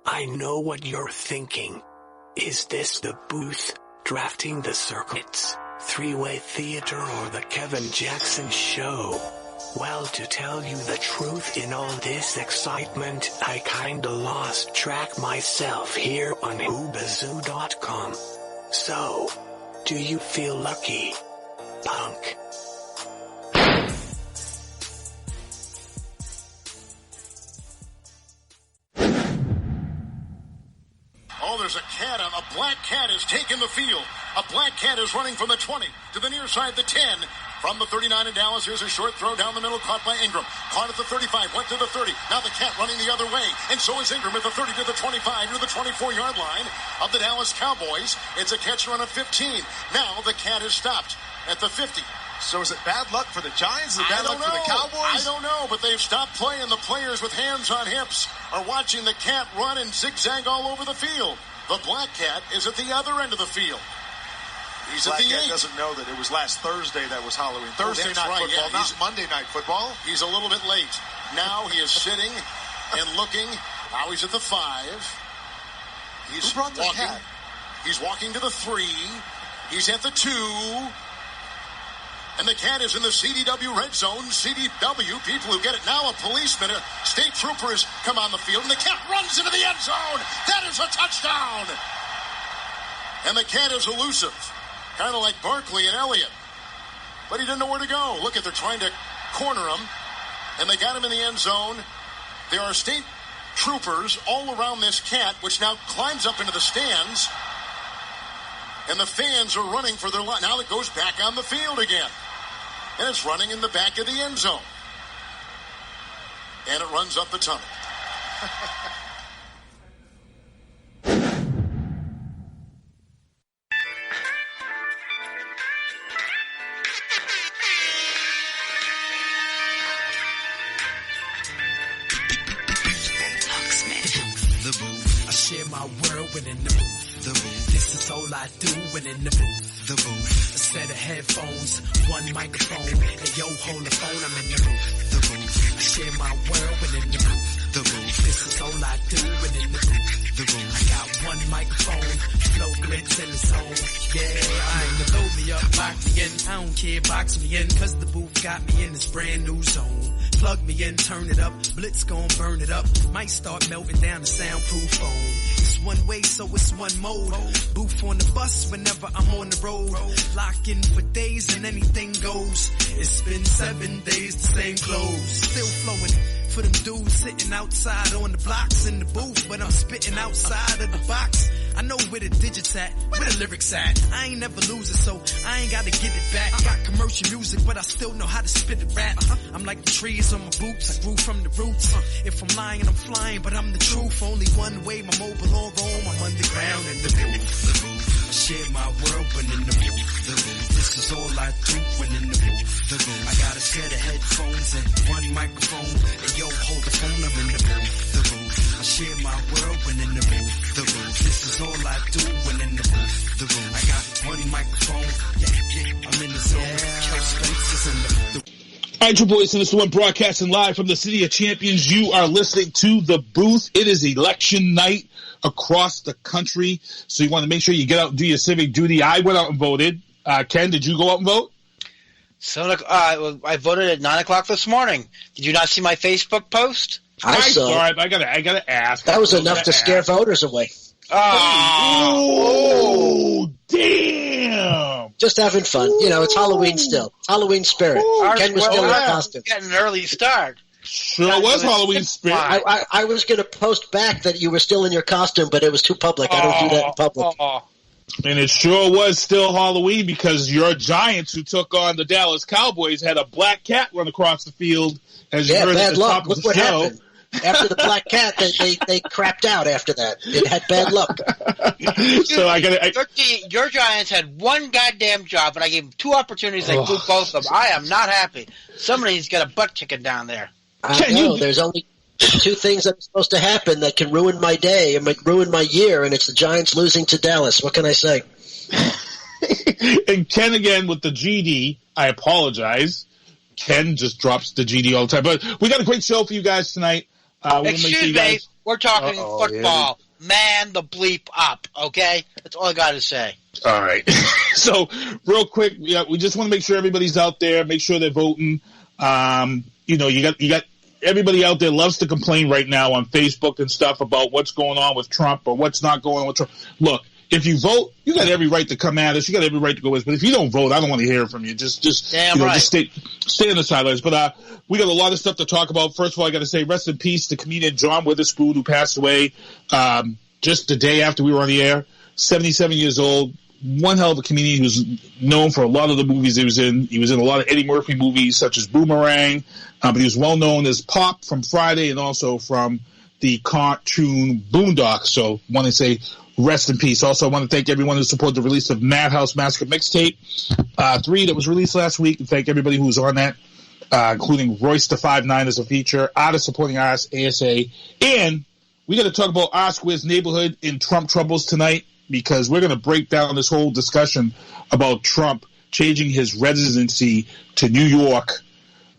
I know what you're thinking. Is this the booth, drafting the circuits, three-way theater, or the Kevin Jackson show? Well, to tell you the truth, in all this excitement, I kinda lost track myself here on Hoobazoo.com. So, do you feel lucky, punk? Oh, there's a cat. A black cat is taking the field. A black cat is running from the 20 to the near side, the 10. From the 39 in Dallas, here's a short throw down the middle, caught by Ingram. Caught at the 35, went to the 30. Now the cat running the other way. And so is Ingram at the 30 to the 25 to the 24-yard line of the Dallas Cowboys. It's a catch run of 15. Now the cat is stopped at the 50. So is it bad luck for the Giants? Is it bad luck for the Cowboys? I don't know, but they've stopped playing. The players with hands on hips are watching the cat run and zigzag all over the field. The black cat is at the other end of the field. He's Black at the Cat 8. doesn't know that it was last Thursday that was Halloween. Thursday night football, not Monday night football. He's a little bit late. Now he is sitting and looking. Now he's at the 5. He's Who brought the walking. cat? He's walking to the 3. He's at the 2. And the cat is in the CDW red zone. CDW, people who get it now, a policeman, a state trooper has come on the field, and the cat runs into the end zone. That is a touchdown. And the cat is elusive, kind of like Barkley and Elliott. But he didn't know where to go. Look, they're trying to corner him, and they got him in the end zone. There are state troopers all around this cat, which now climbs up into the stands. And the fans are running for their life. Now it goes back on the field again. And it's running in the back of the end zone. And it runs up the tunnel. I share my world within the booth. The booth. This is all I do within the booth. The booth. A set of headphones, one microphone, and yo, hold the phone, I'm in the booth. The booth. I share my world within the booth. The booth. This is all I do within the booth. The booth. I got one microphone, flow glitz in the zone. Yeah, I'm the load me up, lock me in. I don't care, box me in, cause the booth got me in this brand new zone. Plug me in, turn it up, blitz gon' burn it up. Might start melting down the soundproof phone. It's one way, so it's one mode. Booth on the bus whenever I'm on the road. Lock in for days and anything goes. It's been 7 days, the same clothes. Still flowing for them dudes sitting outside on the blocks in the booth. But I'm spitting outside of the box. I know where the digits at, where the lyrics at. I ain't never losing, so I ain't gotta get it back. Got commercial music, but I still know how to spit a rap. I'm like the trees on my boots, I grew from the roots. If I'm lying, I'm flying, but I'm the truth. Only one way, my mobile or roam, I'm underground in the booth. The booth. I share my world when in the booth. The booth. This is all I do when in the booth. The booth. I got a set of headphones and one microphone. And yo, hold the phone, I'm in the booth. The booth. I share my world when in the booth. The booth. This is all I do when in the booth. The booth. I got one microphone. Yeah, I'm in the zone. Kel Spence is in the booth. All right, Triple H, this is one broadcasting live from the City of Champions. You are listening to The Booth. It is election night across the country, so you want to make sure you get out and do your civic duty. I went out and voted. Ken, did you go out and vote? So I voted at 9 o'clock this morning. Did you not see my Facebook post? I saw. All right, I gotta ask. That was enough to scare voters away. Oh, damn! Just having fun. You know, it's Halloween still. Halloween spirit. Ken was still in costume. Getting an early start. Sure was Halloween spirit. I was going to post back that you were still in your costume, but it was too public. I don't do that in public. And it sure was still Halloween because your Giants, who took on the Dallas Cowboys, had a black cat run across the field. As you heard bad at the luck. top of Look the what show. happened. After the black cat, they crapped out after that. It had bad luck. So your Giants had one goddamn job, and I gave them 2 opportunities. They blew both of them. I am not happy. Somebody's got a butt kicking down there. I know. There's only 2 things that are supposed to happen that can ruin my day and ruin my year, and it's the Giants losing to Dallas. What can I say? And Ken again with the GD. I apologize. Ken just drops the GD all the time. But we got a great show for you guys tonight. Excuse me. We're talking football. Yeah. Man the bleep up, okay? That's all I got to say. All right. So, real quick, we just want to make sure everybody's out there. Make sure they're voting. You got everybody out there loves to complain right now on Facebook and stuff about what's going on with Trump or what's not going on with Trump. Look, if you vote, you got every right to come at us. You got every right to go with us. But if you don't vote, I don't want to hear from you. Just stay on the sidelines. But we got a lot of stuff to talk about. First of all, I got to say rest in peace to comedian John Witherspoon, who passed away just the day after we were on the air. 77 years old. One hell of a comedian. He was known for a lot of the movies he was in. He was in a lot of Eddie Murphy movies, such as Boomerang. But he was well known as Pop from Friday and also from the cartoon Boondocks. So I want to say rest in peace. Also, I want to thank everyone who supported the release of Maad House Massacre Mixtape 3 that was released last week. And thank everybody who was on that, including Royce the 5'9" as a feature, Artist Supporting Artists, ASA. And we got to talk about R Square's neighborhood in Trump troubles tonight, because we're going to break down this whole discussion about Trump changing his residency to New York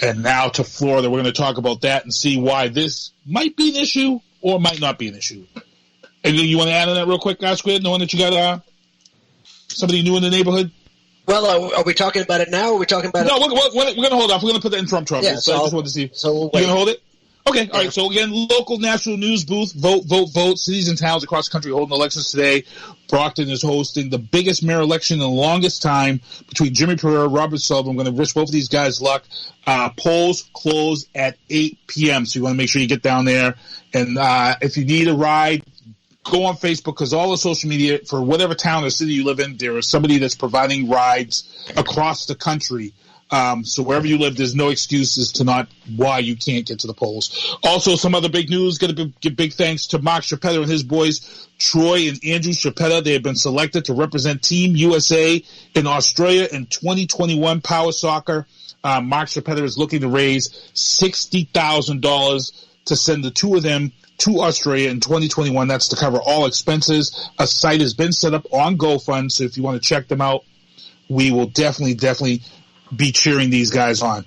and now to Florida. We're going to talk about that and see why this might be an issue or might not be an issue. Anything you want to add on that real quick, guys? Knowing that you got somebody new in the neighborhood? Well, are we talking about it now or are we talking about it? No, we're going to hold off. We're going to put that in Trump trouble. Yeah, so I just wanted to see. So we'll wait. You going to hold it? Okay, all right. So again, local national news booth, vote. Cities and towns across the country holding elections today. Brockton is hosting the biggest mayor election in the longest time between Jimmy Periera, Robert Sullivan. I'm going to wish both of these guys luck. Polls close at 8 p.m., so you want to make sure you get down there. And if you need a ride, go on Facebook, because all the social media for whatever town or city you live in, there is somebody that's providing rides across the country. So wherever you live, there's no excuses to not why you can't get to the polls. Also, some other big news. Got to give big thanks to Mark Schiapetta and his boys, Troy and Andrew Schiapetta. They have been selected to represent Team USA in Australia in 2021 Power Soccer. Mark Schiapetta is looking to raise $60,000 to send the two of them to Australia in 2021. That's to cover all expenses. A site has been set up on GoFund, so if you want to check them out, we will definitely be cheering these guys on.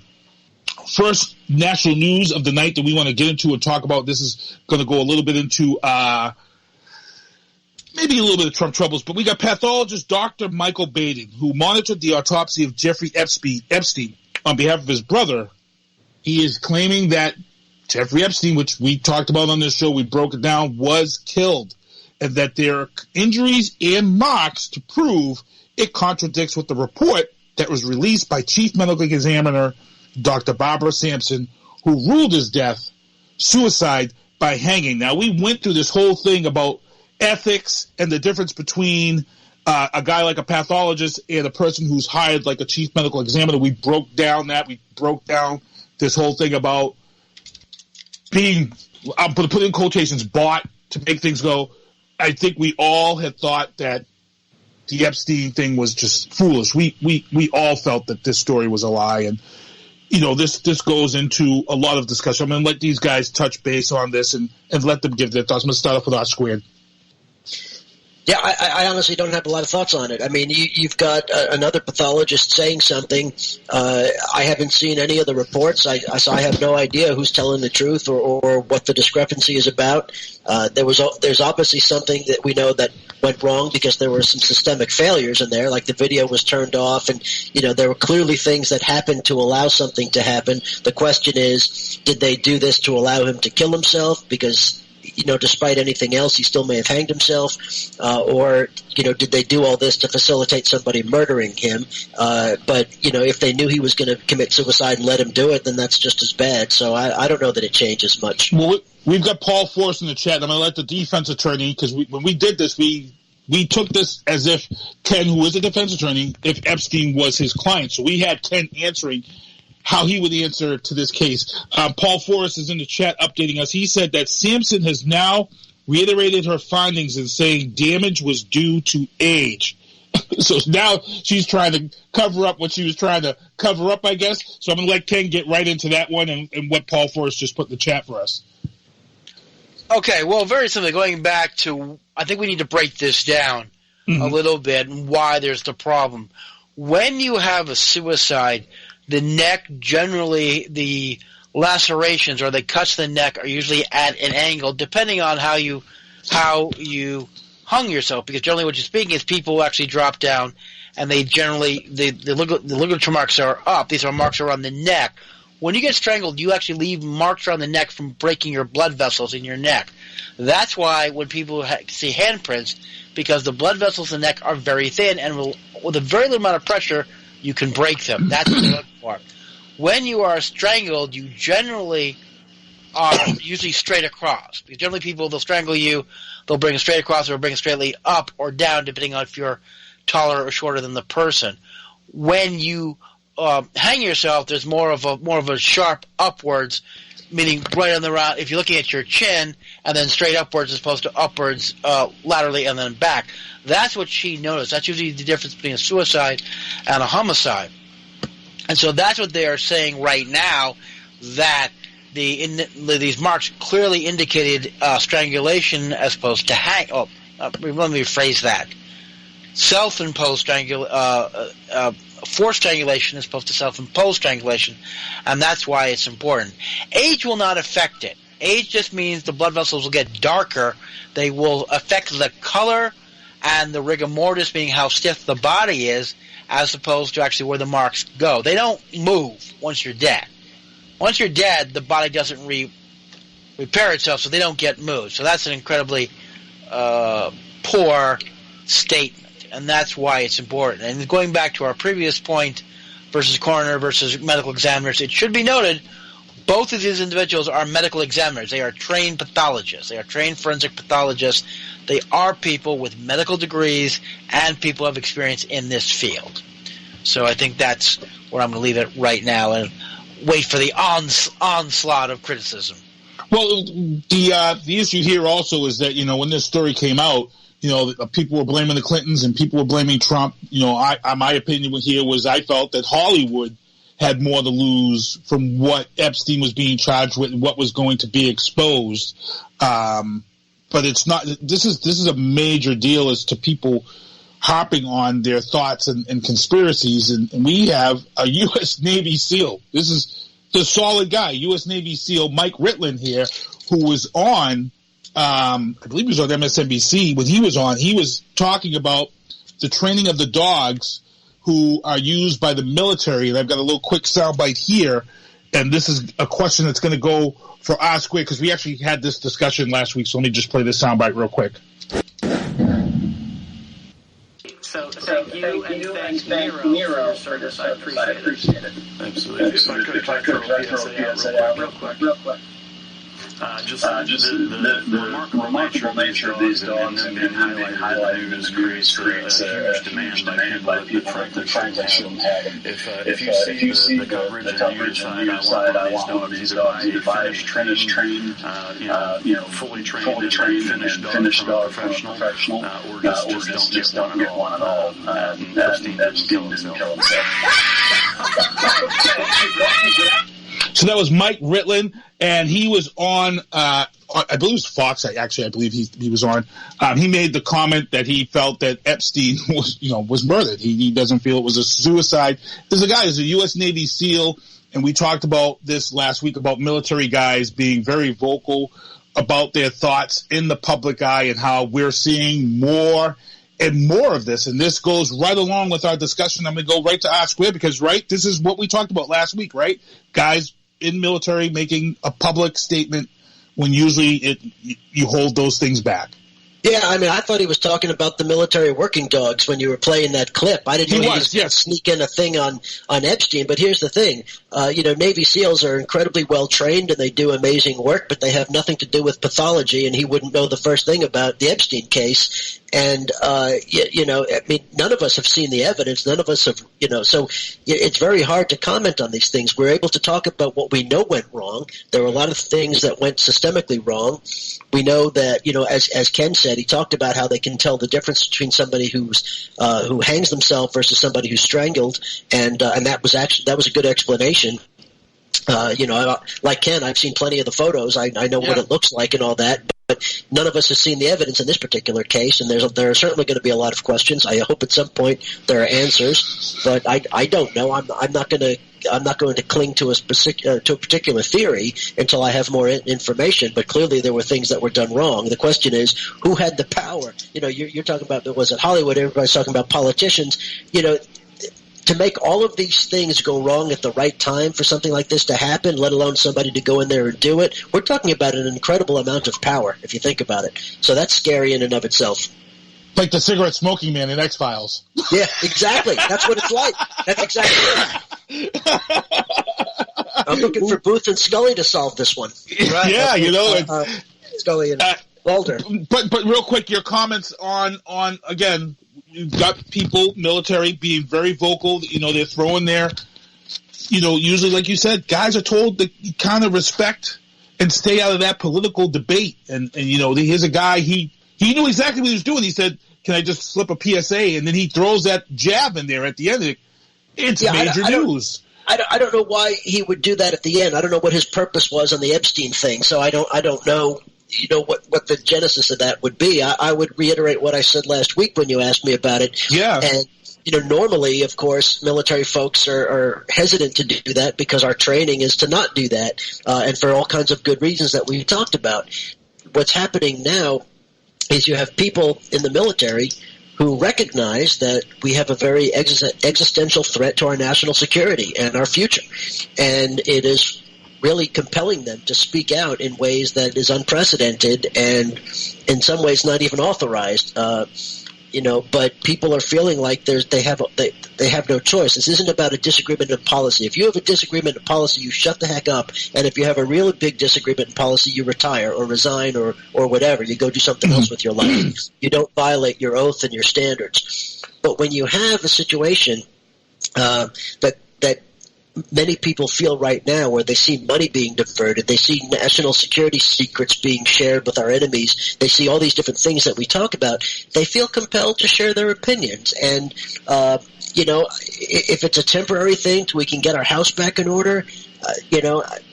First national news of the night that we want to get into and talk about. This is going to go a little bit into maybe a little bit of Trump troubles, but we got pathologist Dr. Michael Baden, who monitored the autopsy of Jeffrey Epstein on behalf of his brother. He is claiming that Jeffrey Epstein, which we talked about on this show, we broke it down, was killed, and that there are injuries and marks to prove it contradicts with the report that was released by Chief Medical Examiner Dr. Barbara Sampson, who ruled his death suicide by hanging. Now, we went through this whole thing about ethics and the difference between a guy like a pathologist and a person who's hired like a chief medical examiner. We broke down that. We broke down this whole thing about being, I'm going to put in quotations, bought to make things go. I think we all had thought that the Epstein thing was just foolish. We all felt that this story was a lie, and this goes into a lot of discussion. I'm going to let these guys touch base on this and let them give their thoughts. I'm going to start off with R Squared. Yeah, I honestly don't have a lot of thoughts on it. I mean, you've got another pathologist saying something. I haven't seen any of the reports. I have no idea who's telling the truth or what the discrepancy is about. There's obviously something that we know that went wrong because there were some systemic failures in there, like the video was turned off, and there were clearly things that happened to allow something to happen. The question is, did they do this to allow him to kill himself? Because despite anything else, he still may have hanged himself, or did they do all this to facilitate somebody murdering him? But if they knew he was going to commit suicide and let him do it, then that's just as bad. So I don't know that it changes much. Well, we've got Paul Forrest in the chat. I'm going to let the defense attorney, because when we did this, we took this as if Ken, who is a defense attorney, if Epstein was his client. So we had Ken answering how he would answer to this case. Paul Forrest is in the chat updating us. He said that Sampson has now reiterated her findings and saying damage was due to age. So now she's trying to cover up what she was trying to cover up, I guess. So I'm going to let Ken get right into that one and what Paul Forrest just put in the chat for us. Okay, well, very simply, going back to, I think we need to break this down a little bit and why there's the problem. When you have a suicide, the neck, generally the lacerations or the cuts to the neck are usually at an angle, depending on how you hung yourself. Because generally, what you're speaking is people who actually drop down, and they generally the ligature marks are up. These are marks around the neck. When you get strangled, you actually leave marks around the neck from breaking your blood vessels in your neck. That's why when people see handprints, because the blood vessels in the neck are very thin, and with a very little amount of pressure, you can break them. That's what you look for. When you are strangled, you generally are usually straight across. Because generally people, they'll strangle you, they'll bring it straight across or bring it straightly up or down, depending on if you're taller or shorter than the person. When you hang yourself, there's more of a sharp upwards, meaning right on the round. If you're looking at your chin, and then straight upwards as opposed to upwards laterally and then back. That's what she noticed. That's usually the difference between a suicide and a homicide. And so that's what they are saying right now, that these marks clearly indicated strangulation as opposed to let me rephrase that. Self-imposed forced strangulation as opposed to self-imposed strangulation, and that's why it's important. Age will not affect it. Age just means the blood vessels will get darker. They will affect the color and the rigor mortis, being how stiff the body is, as opposed to actually where the marks go. They don't move once you're dead. Once you're dead, the body doesn't repair itself, so they don't get moved. So that's an incredibly poor statement. And that's why it's important. And going back to our previous point versus coroner versus medical examiners, it should be noted both of these individuals are medical examiners. They are trained pathologists. They are trained forensic pathologists. They are people with medical degrees and people who have experience in this field. So I think that's where I'm going to leave it right now and wait for the onslaught of criticism. Well, the issue here also is that, when this story came out, people were blaming the Clintons and people were blaming Trump. My opinion here was I felt that Hollywood had more to lose from what Epstein was being charged with and what was going to be exposed. But it's not. This is a major deal as to people harping on their thoughts and conspiracies. And we have a U.S. Navy SEAL. This is the solid guy, U.S. Navy SEAL Mike Ritland here, who was on. I believe he was on MSNBC. When he was talking about the training of the dogs who are used by the military. And I've got a little quick soundbite here. And this is a question that's going to go for R Squared, because we actually had this discussion last week. So let me just play this soundbite real quick. So thank you and thank Nero for your service. I appreciate it. Absolutely. If I could throw a PSA out real quick. Just the remarkable nature of these dogs and being highlighted in the news creates a huge demand by people that frankly shouldn't have them. If you see the coverage on your side, I want one of these dogs either by a trained, fully trained, finished dog from a professional, or just don't get one at all. And Epstein didn't kill himself. So that was Mike Ritland, and he was on, I believe it was Fox, I believe he was on. He made the comment that he felt that Epstein was murdered. He doesn't feel it was a suicide. There's a guy who's a U.S. Navy SEAL, and we talked about this last week about military guys being very vocal about their thoughts in the public eye and how we're seeing more and more of this. And this goes right along with our discussion. I'm going to go right to R Squared because, this is what we talked about last week, right? Guys in military making a public statement when usually you hold those things back. Yeah, I thought he was talking about the military working dogs when you were playing that clip. I didn't know he was going to sneak in a thing on Epstein, but here's the thing. Navy SEALs are incredibly well trained and they do amazing work, but they have nothing to do with pathology, and he wouldn't know the first thing about the Epstein case. And, none of us have seen the evidence. None of us have, so it's very hard to comment on these things. We're able to talk about what we know went wrong. There were a lot of things that went systemically wrong. We know that, as Ken said, he talked about how they can tell the difference between somebody who hangs themselves versus somebody who's strangled. And that was a good explanation. Like Ken, I've seen plenty of the photos. I know what it looks like and all that, but none of us have seen the evidence in this particular case, and there are certainly going to be a lot of questions. I hope at some point there are answers, but I don't know. I'm not going to cling to a particular theory until I have more information. But clearly, there were things that were done wrong. The question is, who had the power? You're talking about, was it Hollywood? Everybody's talking about politicians. To make all of these things go wrong at the right time for something like this to happen, let alone somebody to go in there and do it, we're talking about an incredible amount of power, if you think about it. So that's scary in and of itself. Like the cigarette smoking man in X-Files. Yeah, exactly. That's what it's like. That's exactly right. I'm looking for Booth and Scully to solve this one. Right? Yeah, Scully and Mulder. But real quick, your comments on again, you've got people, military, being very vocal. They're throwing their, usually, like you said, guys are told to kind of respect and stay out of that political debate. And here's a guy, he knew exactly what he was doing. He said, can I just slip a PSA? And then he throws that jab in there at the end. It's major news. I don't know why he would do that at the end. I don't know what his purpose was on the Epstein thing. So I don't know. What the genesis of that would be. I would reiterate what I said last week when you asked me about it. Yeah. And, normally, of course, military folks are hesitant to do that because our training is to not do that, and for all kinds of good reasons that we talked about. What's happening now is you have people in the military who recognize that we have a very existential threat to our national security and our future. And it is really compelling them to speak out in ways that is unprecedented and in some ways not even authorized. But people are feeling like they have no choice. This isn't about a disagreement in policy. If you have a disagreement in policy, you shut the heck up. And if you have a really big disagreement in policy, you retire or resign or whatever. You go do something else with your life. You don't violate your oath and your standards. But when you have a situation that many people feel right now where they see money being diverted, they see national security secrets being shared with our enemies, they see all these different things that we talk about, they feel compelled to share their opinions. And, if it's a temporary thing till we can get our house back in order,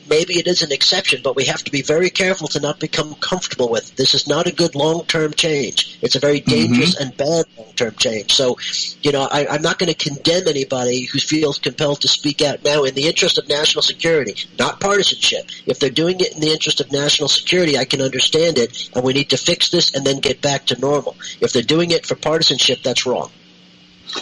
maybe it is an exception, but we have to be very careful to not become comfortable with it. This is not a good long-term change. It's a very dangerous and bad long-term change. So, I'm not going to condemn anybody who feels compelled to speak out now in the interest of national security, not partisanship. If they're doing it in the interest of national security, I can understand it, and we need to fix this and then get back to normal. If they're doing it for partisanship, that's wrong.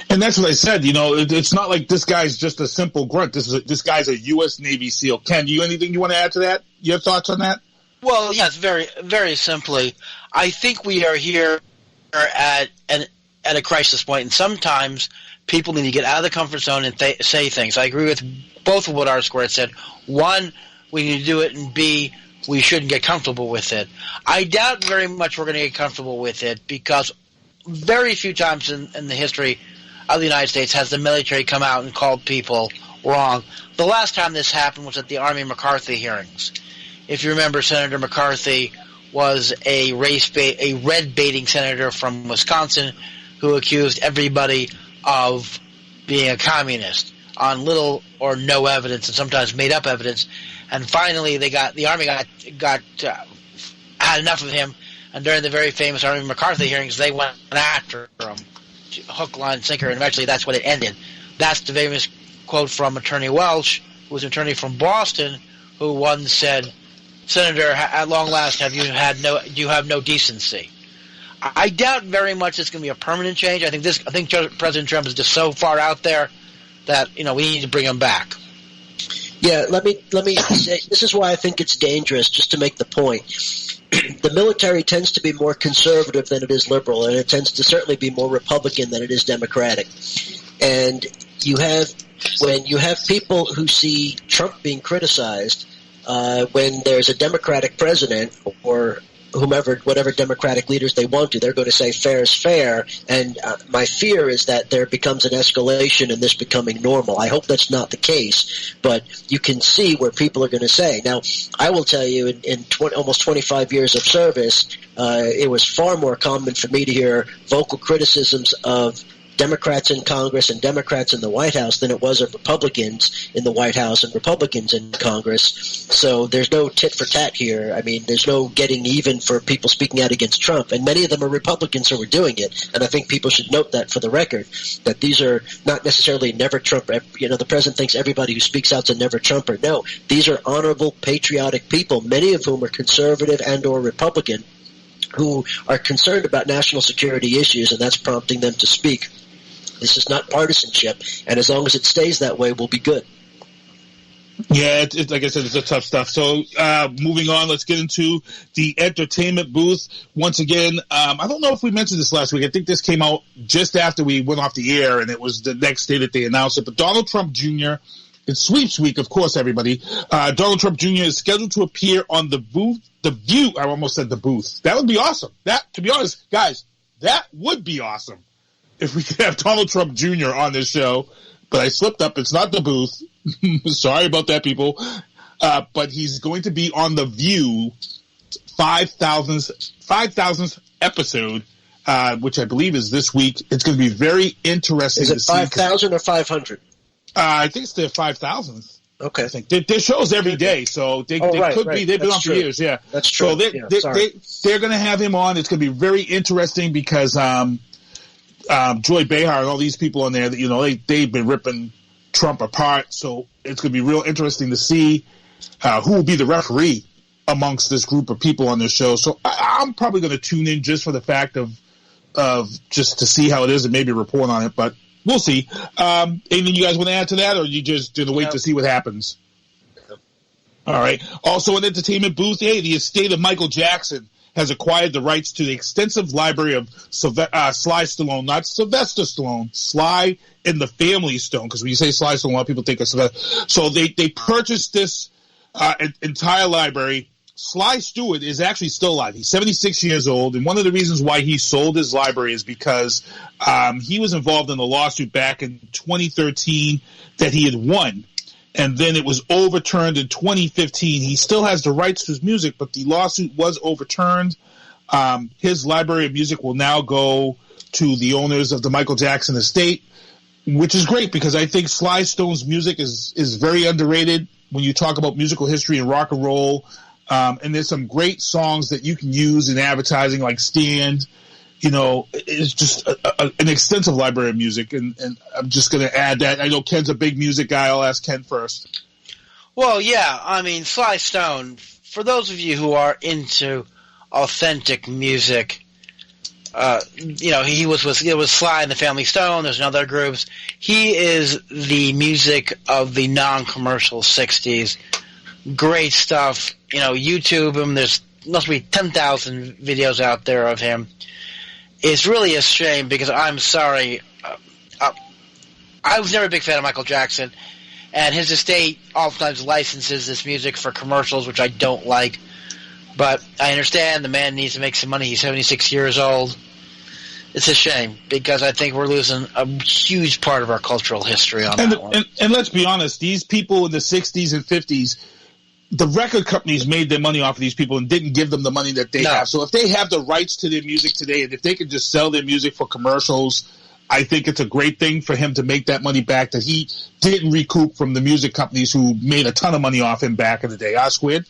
And that's what I said. It's not like this guy's just a simple grunt. This guy's a U.S. Navy SEAL. Ken, anything you want to add to that? Your thoughts on that? Well, yes, very, very simply. I think we are here at a crisis point, and sometimes people need to get out of the comfort zone and say things. I agree with both of what R Squared said. One, we need to do it, and B, we shouldn't get comfortable with it. I doubt very much we're going to get comfortable with it because very few times in the history of the United States has the military come out and called people wrong. The last time this happened was at the Army McCarthy hearings. If you remember, Senator McCarthy was a red-baiting senator from Wisconsin who accused everybody of being a communist on little or no evidence and sometimes made-up evidence. And finally, the Army had enough of him, and during the very famous Army McCarthy hearings, they went after him. Hook, line, sinker, and eventually that's what it ended. That's the famous quote from Attorney Welch, who was an attorney from Boston, who once said, "Senator, at long last, do you have no decency?" I doubt very much it's going to be a permanent change. I think President Trump is just so far out there that we need to bring him back. Yeah, let me say this is why I think it's dangerous. Just to make the point. The military tends to be more conservative than it is liberal, and it tends to certainly be more Republican than it is Democratic. And when you have people who see Trump being criticized, when there's a Democratic president or whatever Democratic leaders they want to, they're going to say fair is fair. And my fear is that there becomes an escalation in this becoming normal. I hope that's not the case, but you can see where people are going to say. Now, I will tell you, in almost 25 years of service, it was far more common for me to hear vocal criticisms of Democrats in Congress and Democrats in the White House than it was of Republicans in the White House and Republicans in Congress. So there's no tit for tat here. I mean, there's no getting even for people speaking out against Trump, and many of them are Republicans who are doing it. And I think people should note that for the record, that these are not necessarily never Trump. You know, the president thinks everybody who speaks out is a never Trumper. No, these are honorable, patriotic people, many of whom are conservative and or Republican, who are concerned about national security issues, and that's prompting them to speak. This is not partisanship, and as long as it stays that way, we'll be good. Yeah, it's like I said, it's a tough stuff. So moving on, let's get into the entertainment booth. Once again, I don't know if we mentioned this last week. I think this came out just after we went off the air, and it was the next day that they announced it. But Donald Trump Jr., it's sweeps week, of course, everybody. Donald Trump Jr. is scheduled to appear on The View. I almost said The Booth. That would be awesome. That, to be honest, guys, that would be awesome if we could have Donald Trump Jr. on this show. But I slipped up. It's not The Booth. Sorry about that, people. But he's going to be on The View 5,000th episode, which I believe is this week. It's going to be very interesting. Is it 5,000 or 500? I think it's the 5,000th. Okay. I think there's shows every day, so they could be. They've been on for years. Yeah, that's true. So they're going to have him on. It's going to be very interesting because Joy Behar and all these people on there, you know, they've been ripping Trump apart. So it's going to be real interesting to see who will be the referee amongst this group of people on this show. So I'm probably going to tune in just for the fact of just to see how it is and maybe report on it, but. We'll see. Anything you guys want to add to that, or you just going to wait to see what happens? All right. Also, in entertainment booth, the estate of Michael Jackson has acquired the rights to the extensive library of Sly Stallone, not Sylvester Stallone, Sly and the Family Stone, because when you say Sly Stallone, a lot of people think of Sylvester. So they purchased this entire library. Sly Stewart is actually still alive. He's 76 years old, and one of the reasons why he sold his library is because he was involved in a lawsuit back in 2013 that he had won, and then it was overturned in 2015. He still has the rights to his music, but the lawsuit was overturned. His library of music will now go to the owners of the Michael Jackson estate, which is great because I think Sly Stone's music is very underrated when you talk about musical history and rock and roll. And there's some great songs that you can use in advertising, like Stand. You know, it's just an extensive library of music, and I'm just going to add that. I know Ken's a big music guy. I'll ask Ken first. Well, yeah, I mean, Sly Stone, for those of you who are into authentic music, you know, it was Sly and the Family Stone, there's other groups. He is the music of the non-commercial 60s. Great stuff. You know, YouTube him. There's must be 10,000 videos out there of him. It's really a shame because I'm sorry. I was never a big fan of Michael Jackson, and his estate oftentimes licenses this music for commercials, which I don't like. But I understand the man needs to make some money. He's 76 years old. It's a shame because I think we're losing a huge part of our cultural history on that one. And let's be honest, these people in the 60s and 50s, the record companies made their money off of these people and didn't give them the money that they have. So if they have the rights to their music today, and if they can just sell their music for commercials, I think it's a great thing for him to make that money back that he didn't recoup from the music companies who made a ton of money off him back in the day. Squid?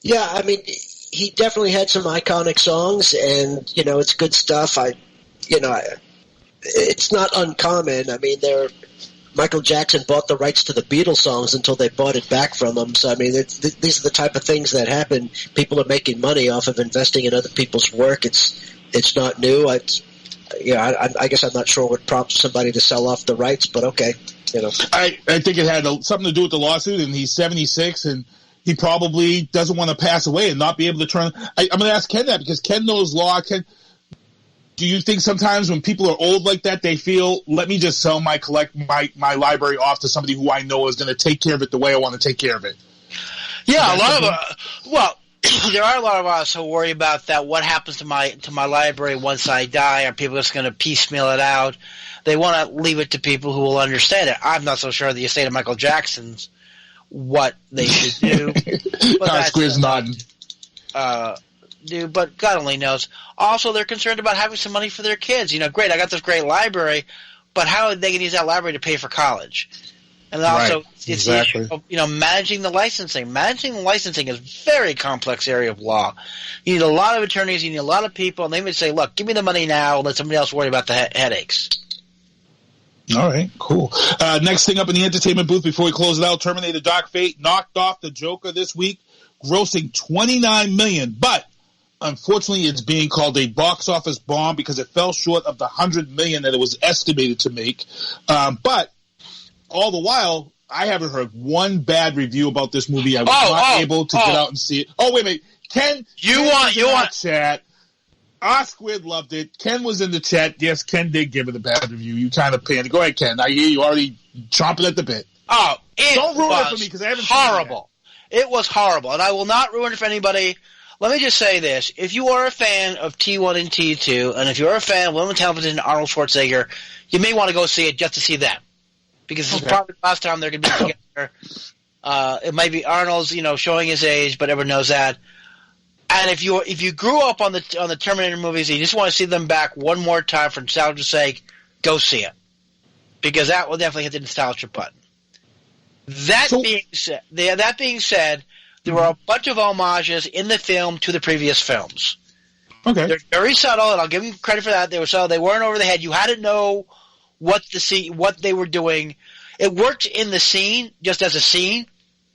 Yeah, I mean, he definitely had some iconic songs, and, you know, it's good stuff. It's not uncommon. I mean, Michael Jackson bought the rights to the Beatles songs until they bought it back from him. So, I mean, these are the type of things that happen. People are making money off of investing in other people's work. It's not new. I guess I'm not sure what prompts somebody to sell off the rights, but okay. You know, I think it had something to do with the lawsuit, and he's 76, and he probably doesn't want to pass away and not be able to turn. I'm going to ask Ken that because Ken knows law. Ken, do you think sometimes when people are old like that, they feel, let me just sell my library off to somebody who I know is going to take care of it the way I want to take care of it? Yeah, a lot of there are a lot of us who worry about that. What happens to my library once I die? Are people just going to piecemeal it out? They want to leave it to people who will understand it. I'm not so sure the estate of Michael Jackson's what they should do. But Squid's nodding. do, but God only knows. Also, they're concerned about having some money for their kids. Great, I got this great library, but how are they going to use that library to pay for college? And also, it's the issue of, managing the licensing. Managing the licensing is a very complex area of law. You need a lot of attorneys, you need a lot of people, and they would say, look, give me the money now, let somebody else worry about the headaches. All right, cool. Next thing up in the entertainment booth before we close it out, Terminator Dark Fate knocked off the Joker this week, grossing $29 million, but unfortunately it's being called a box office bomb because it fell short of the $100 million that it was estimated to make. But all the while, I haven't heard one bad review about this movie. I was not able to get out and see it. Oh, wait a minute. Ken, you want chat. R-Squared loved it. Ken was in the chat. Yes, Ken did give it a bad review. You kind of panicked. Go ahead, Ken. I hear you already chomping at the bit. Oh, don't ruin it for me because I haven't horrible. It was horrible, and I will not ruin it for anybody. Let me just say this. If you are a fan of T1 and T2, and if you're a fan of William Templeton and Arnold Schwarzenegger, you may want to go see it just to see them. Because this is probably the last time they're going to be together. It might be Arnold's, showing his age, but everyone knows that. And if you grew up on the Terminator movies and you just want to see them back one more time for nostalgia's sake, go see it. Because that will definitely hit the nostalgia button. That being said, there were a bunch of homages in the film to the previous films. Okay. They're very subtle, and I'll give them credit for that. They were subtle. They weren't over the head. You had to know what they were doing. It worked in the scene, just as a scene.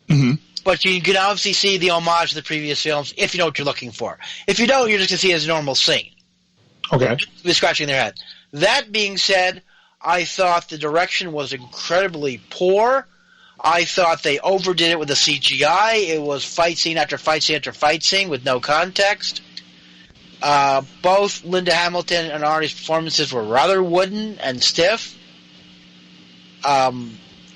Mm-hmm. But you can obviously see the homage to the previous films if you know what you're looking for. If you don't, you're just going to see it as a normal scene. Okay. Be scratching their head. That being said, I thought the direction was incredibly poor. I thought they overdid it with the CGI. It was fight scene after fight scene after fight scene with no context. Both Linda Hamilton and Arnie's performances were rather wooden and stiff.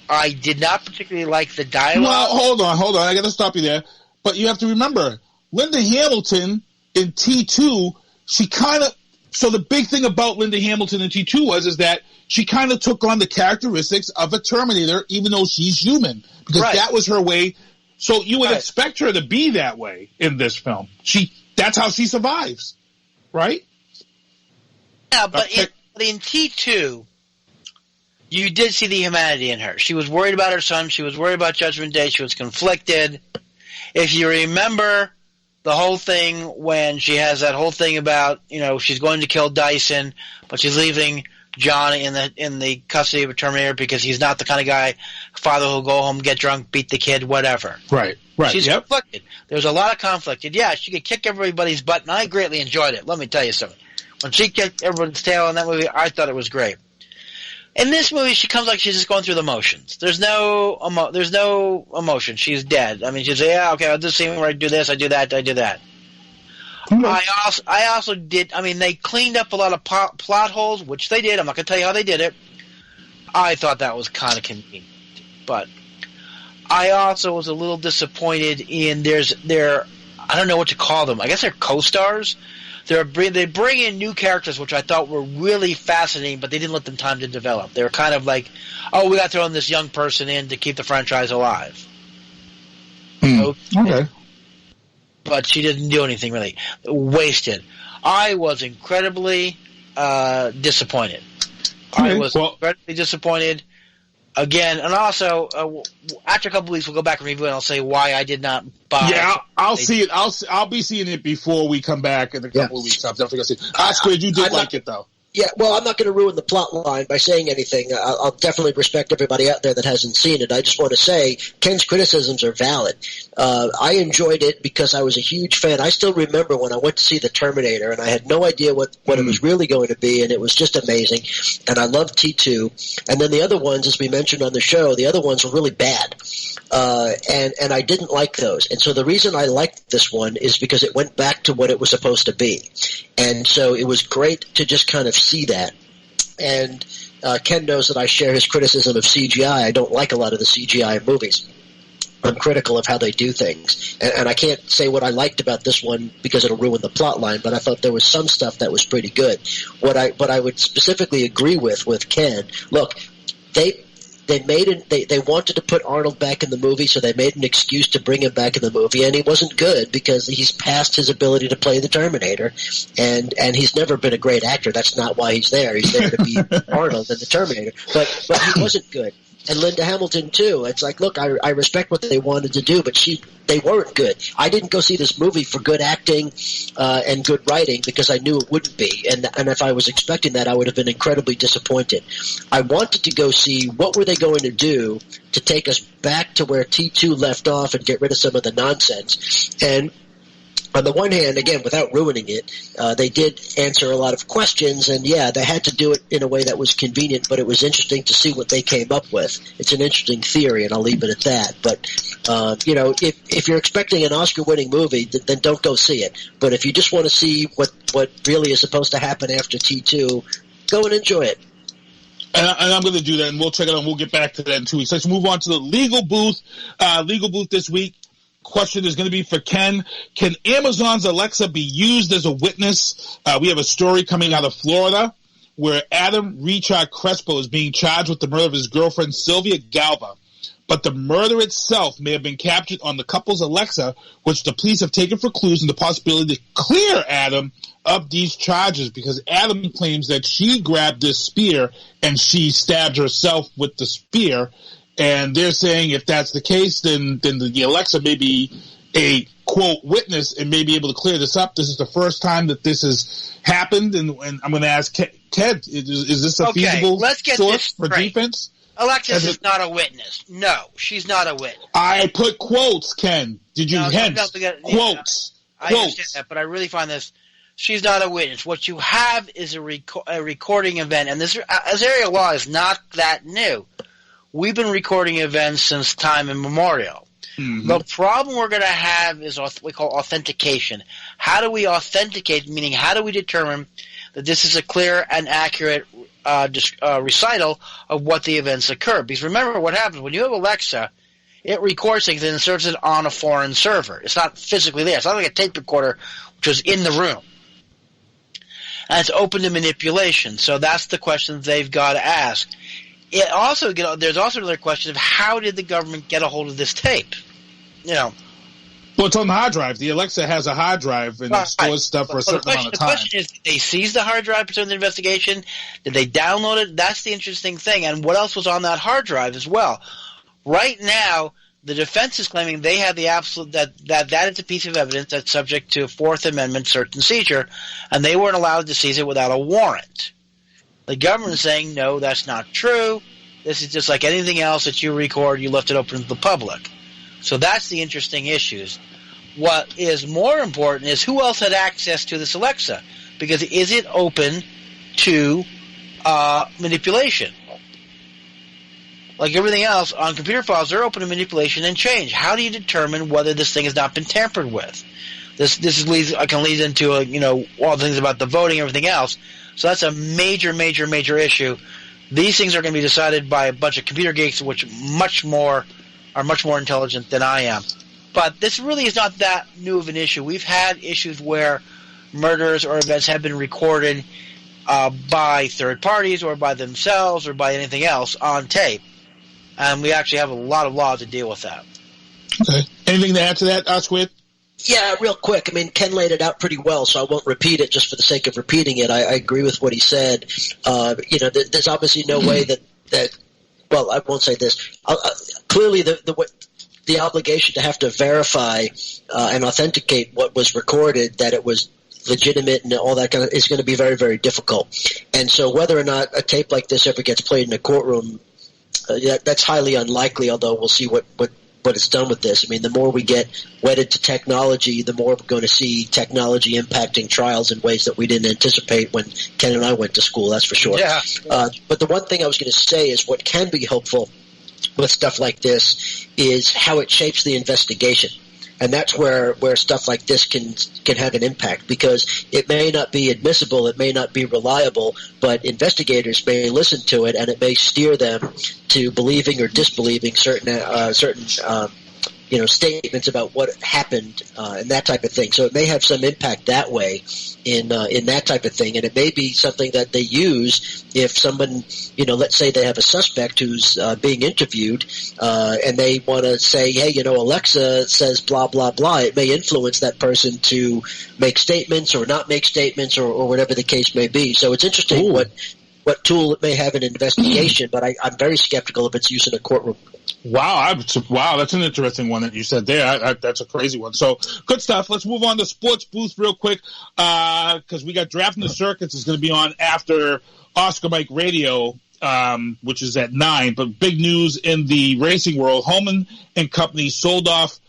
I did not particularly like the dialogue. Well, hold on. I got to stop you there. But you have to remember, Linda Hamilton in T2, so the big thing about Linda Hamilton in T2 is that she kind of took on the characteristics of a Terminator, even though she's human. Because that was her way. So you would expect her to be that way in this film. That's how she survives. Right? Yeah, but in T2, you did see the humanity in her. She was worried about her son. She was worried about Judgment Day. She was conflicted. If you remember the whole thing when she has that whole thing about, she's going to kill Dyson, but she's leaving John in the custody of a Terminator because he's not the kind of guy, father who'll go home, get drunk, beat the kid, whatever. Right. She's conflicted. There's a lot of conflict. And yeah, she could kick everybody's butt, and I greatly enjoyed it. Let me tell you something. When she kicked everyone's tail in that movie, I thought it was great. In this movie, she comes like she's just going through the motions. There's no emotion. She's dead. I mean, she's I'll do the scene where I do this, I do that, I do that. Mm-hmm. I also did. I mean, they cleaned up a lot of plot holes, which they did. I'm not going to tell you how they did it. I thought that was kind of convenient, but I also was a little disappointed in their I don't know what to call them. I guess they're co-stars. They bring in new characters, which I thought were really fascinating, but they didn't let them time to develop. They were kind of like, we got to throw in this young person in to keep the franchise alive. Okay. But she didn't do anything really. Wasted. I was incredibly disappointed. Okay. I was incredibly disappointed. Again, and also, after a couple of weeks, we'll go back and review it, and I'll say why I did not buy it. Yeah, I'll see it. I'll be seeing it before we come back in a couple of weeks. I'm definitely going to see it. R-Squared, you did like it, though. Yeah, well, I'm not going to ruin the plot line by saying anything. I'll definitely respect everybody out there that hasn't seen it. I just want to say Ken's criticisms are valid. I enjoyed it because I was a huge fan. I still remember when I went to see The Terminator, and I had no idea what it was really going to be, and it was just amazing. And I loved T2. And then the other ones, as we mentioned on the show, the other ones were really bad. And I didn't like those. And so the reason I liked this one is because it went back to what it was supposed to be. And so it was great to just kind of see that. And Ken knows that I share his criticism of CGI. I don't like a lot of the CGI movies. I'm critical of how they do things. And I can't say what I liked about this one because it'll ruin the plot line, but I thought there was some stuff that was pretty good. What I would specifically agree with Ken, look, They wanted to put Arnold back in the movie, so they made an excuse to bring him back in the movie, and he wasn't good because he's past his ability to play the Terminator, and he's never been a great actor. That's not why he's there. He's there to be Arnold in the Terminator. But he wasn't good. And Linda Hamilton too. It's like, look, I respect what they wanted to do, but they weren't good. I didn't go see this movie for good acting and good writing because I knew it wouldn't be. And if I was expecting that, I would have been incredibly disappointed. I wanted to go see what were they going to do to take us back to where T2 left off and get rid of some of the nonsense. And on the one hand, again, without ruining it, they did answer a lot of questions, and yeah, they had to do it in a way that was convenient, but it was interesting to see what they came up with. It's an interesting theory, and I'll leave it at that. But, if you're expecting an Oscar-winning movie, then don't go see it. But if you just want to see what really is supposed to happen after T2, go and enjoy it. And I'm going to do that, and we'll check it out, and we'll get back to that in 2 weeks. Let's move on to the legal booth. Legal booth this week. Question is going to be for Ken. Can Amazon's Alexa be used as a witness? We have a story coming out of Florida where Adam Richard Crespo is being charged with the murder of his girlfriend Sylvia Galva. But the murder itself may have been captured on the couple's Alexa, which the police have taken for clues and the possibility to clear Adam of these charges because Adam claims that she grabbed this spear and she stabbed herself with the spear. And they're saying if that's the case, then the Alexa may be a, quote, witness and may be able to clear this up. This is the first time that this has happened, and I'm going to ask Ted, is this a feasible source for defense? Alexis is not a witness. No, she's not a witness. I put quotes, Ken. Did you quotes? I understand that, but I really find this. She's not a witness. What you have is a recording event, and this area law is not that new. We've been recording events since time immemorial. Mm-hmm. The problem we're going to have is what we call authentication. How do we authenticate, meaning how do we determine that this is a clear and accurate recital of what the events occur? Because remember what happens when you have Alexa, it records things and inserts it on a foreign server. It's not physically there. It's not like a tape recorder which was in the room. And it's open to manipulation. So that's the question they've got to ask. There's also another question of how did the government get a hold of this tape? Well, it's on the hard drive. The Alexa has a hard drive and it stores stuff for a certain amount of time. The question is, did they seize the hard drive pursuant to the investigation? Did they download it? That's the interesting thing. And what else was on that hard drive as well? Right now, the defense is claiming they have the absolute that is a piece of evidence that's subject to Fourth Amendment search and seizure, and they weren't allowed to seize it without a warrant. The government is saying, no, that's not true. This is just like anything else that you record, you left it open to the public. So that's the interesting issues. What is more important is who else had access to this Alexa? Because is it open to manipulation? Like everything else, on computer files, they're open to manipulation and change. How do you determine whether this thing has not been tampered with? This can lead into all the things about the voting and everything else. So that's a major, major, major issue. These things are going to be decided by a bunch of computer geeks, which are much more intelligent than I am. But this really is not that new of an issue. We've had issues where murders or events have been recorded by third parties or by themselves or by anything else on tape. And we actually have a lot of law to deal with that. Okay. Anything to add to that, Squid? Yeah, real quick. I mean, Ken laid it out pretty well, so I won't repeat it just for the sake of repeating it. I agree with what he said. There's obviously no way that well, I won't say this. Clearly, the obligation to have to verify and authenticate what was recorded, that it was legitimate and all that kind of, is going to be very, very difficult. And so whether or not a tape like this ever gets played in a courtroom, that's highly unlikely, although we'll see what it's done with this. I mean, the more we get wedded to technology, the more we're going to see technology impacting trials in ways that we didn't anticipate when Ken and I went to school, that's for sure. Yeah. But the one thing I was going to say is what can be helpful with stuff like this is how it shapes the investigation. And that's where stuff like this can have an impact, because it may not be admissible, it may not be reliable, but investigators may listen to it and it may steer them to believing or disbelieving certain statements about what happened and that type of thing. So it may have some impact that way in that type of thing, and it may be something that they use if someone, let's say they have a suspect who's being interviewed, and they want to say, hey, Alexa says blah blah blah. It may influence that person to make statements or not make statements or whatever the case may be. So it's interesting what tool it may have in an investigation, but I'm very skeptical of its use in a courtroom. Wow, that's an interesting one that you said there. That's a crazy one. So, good stuff. Let's move on to Sports Booth real quick, because we got Drafting the Circuits is going to be on after Oscar Mike Radio, which is at 9. But big news in the racing world, Holman and Company sold off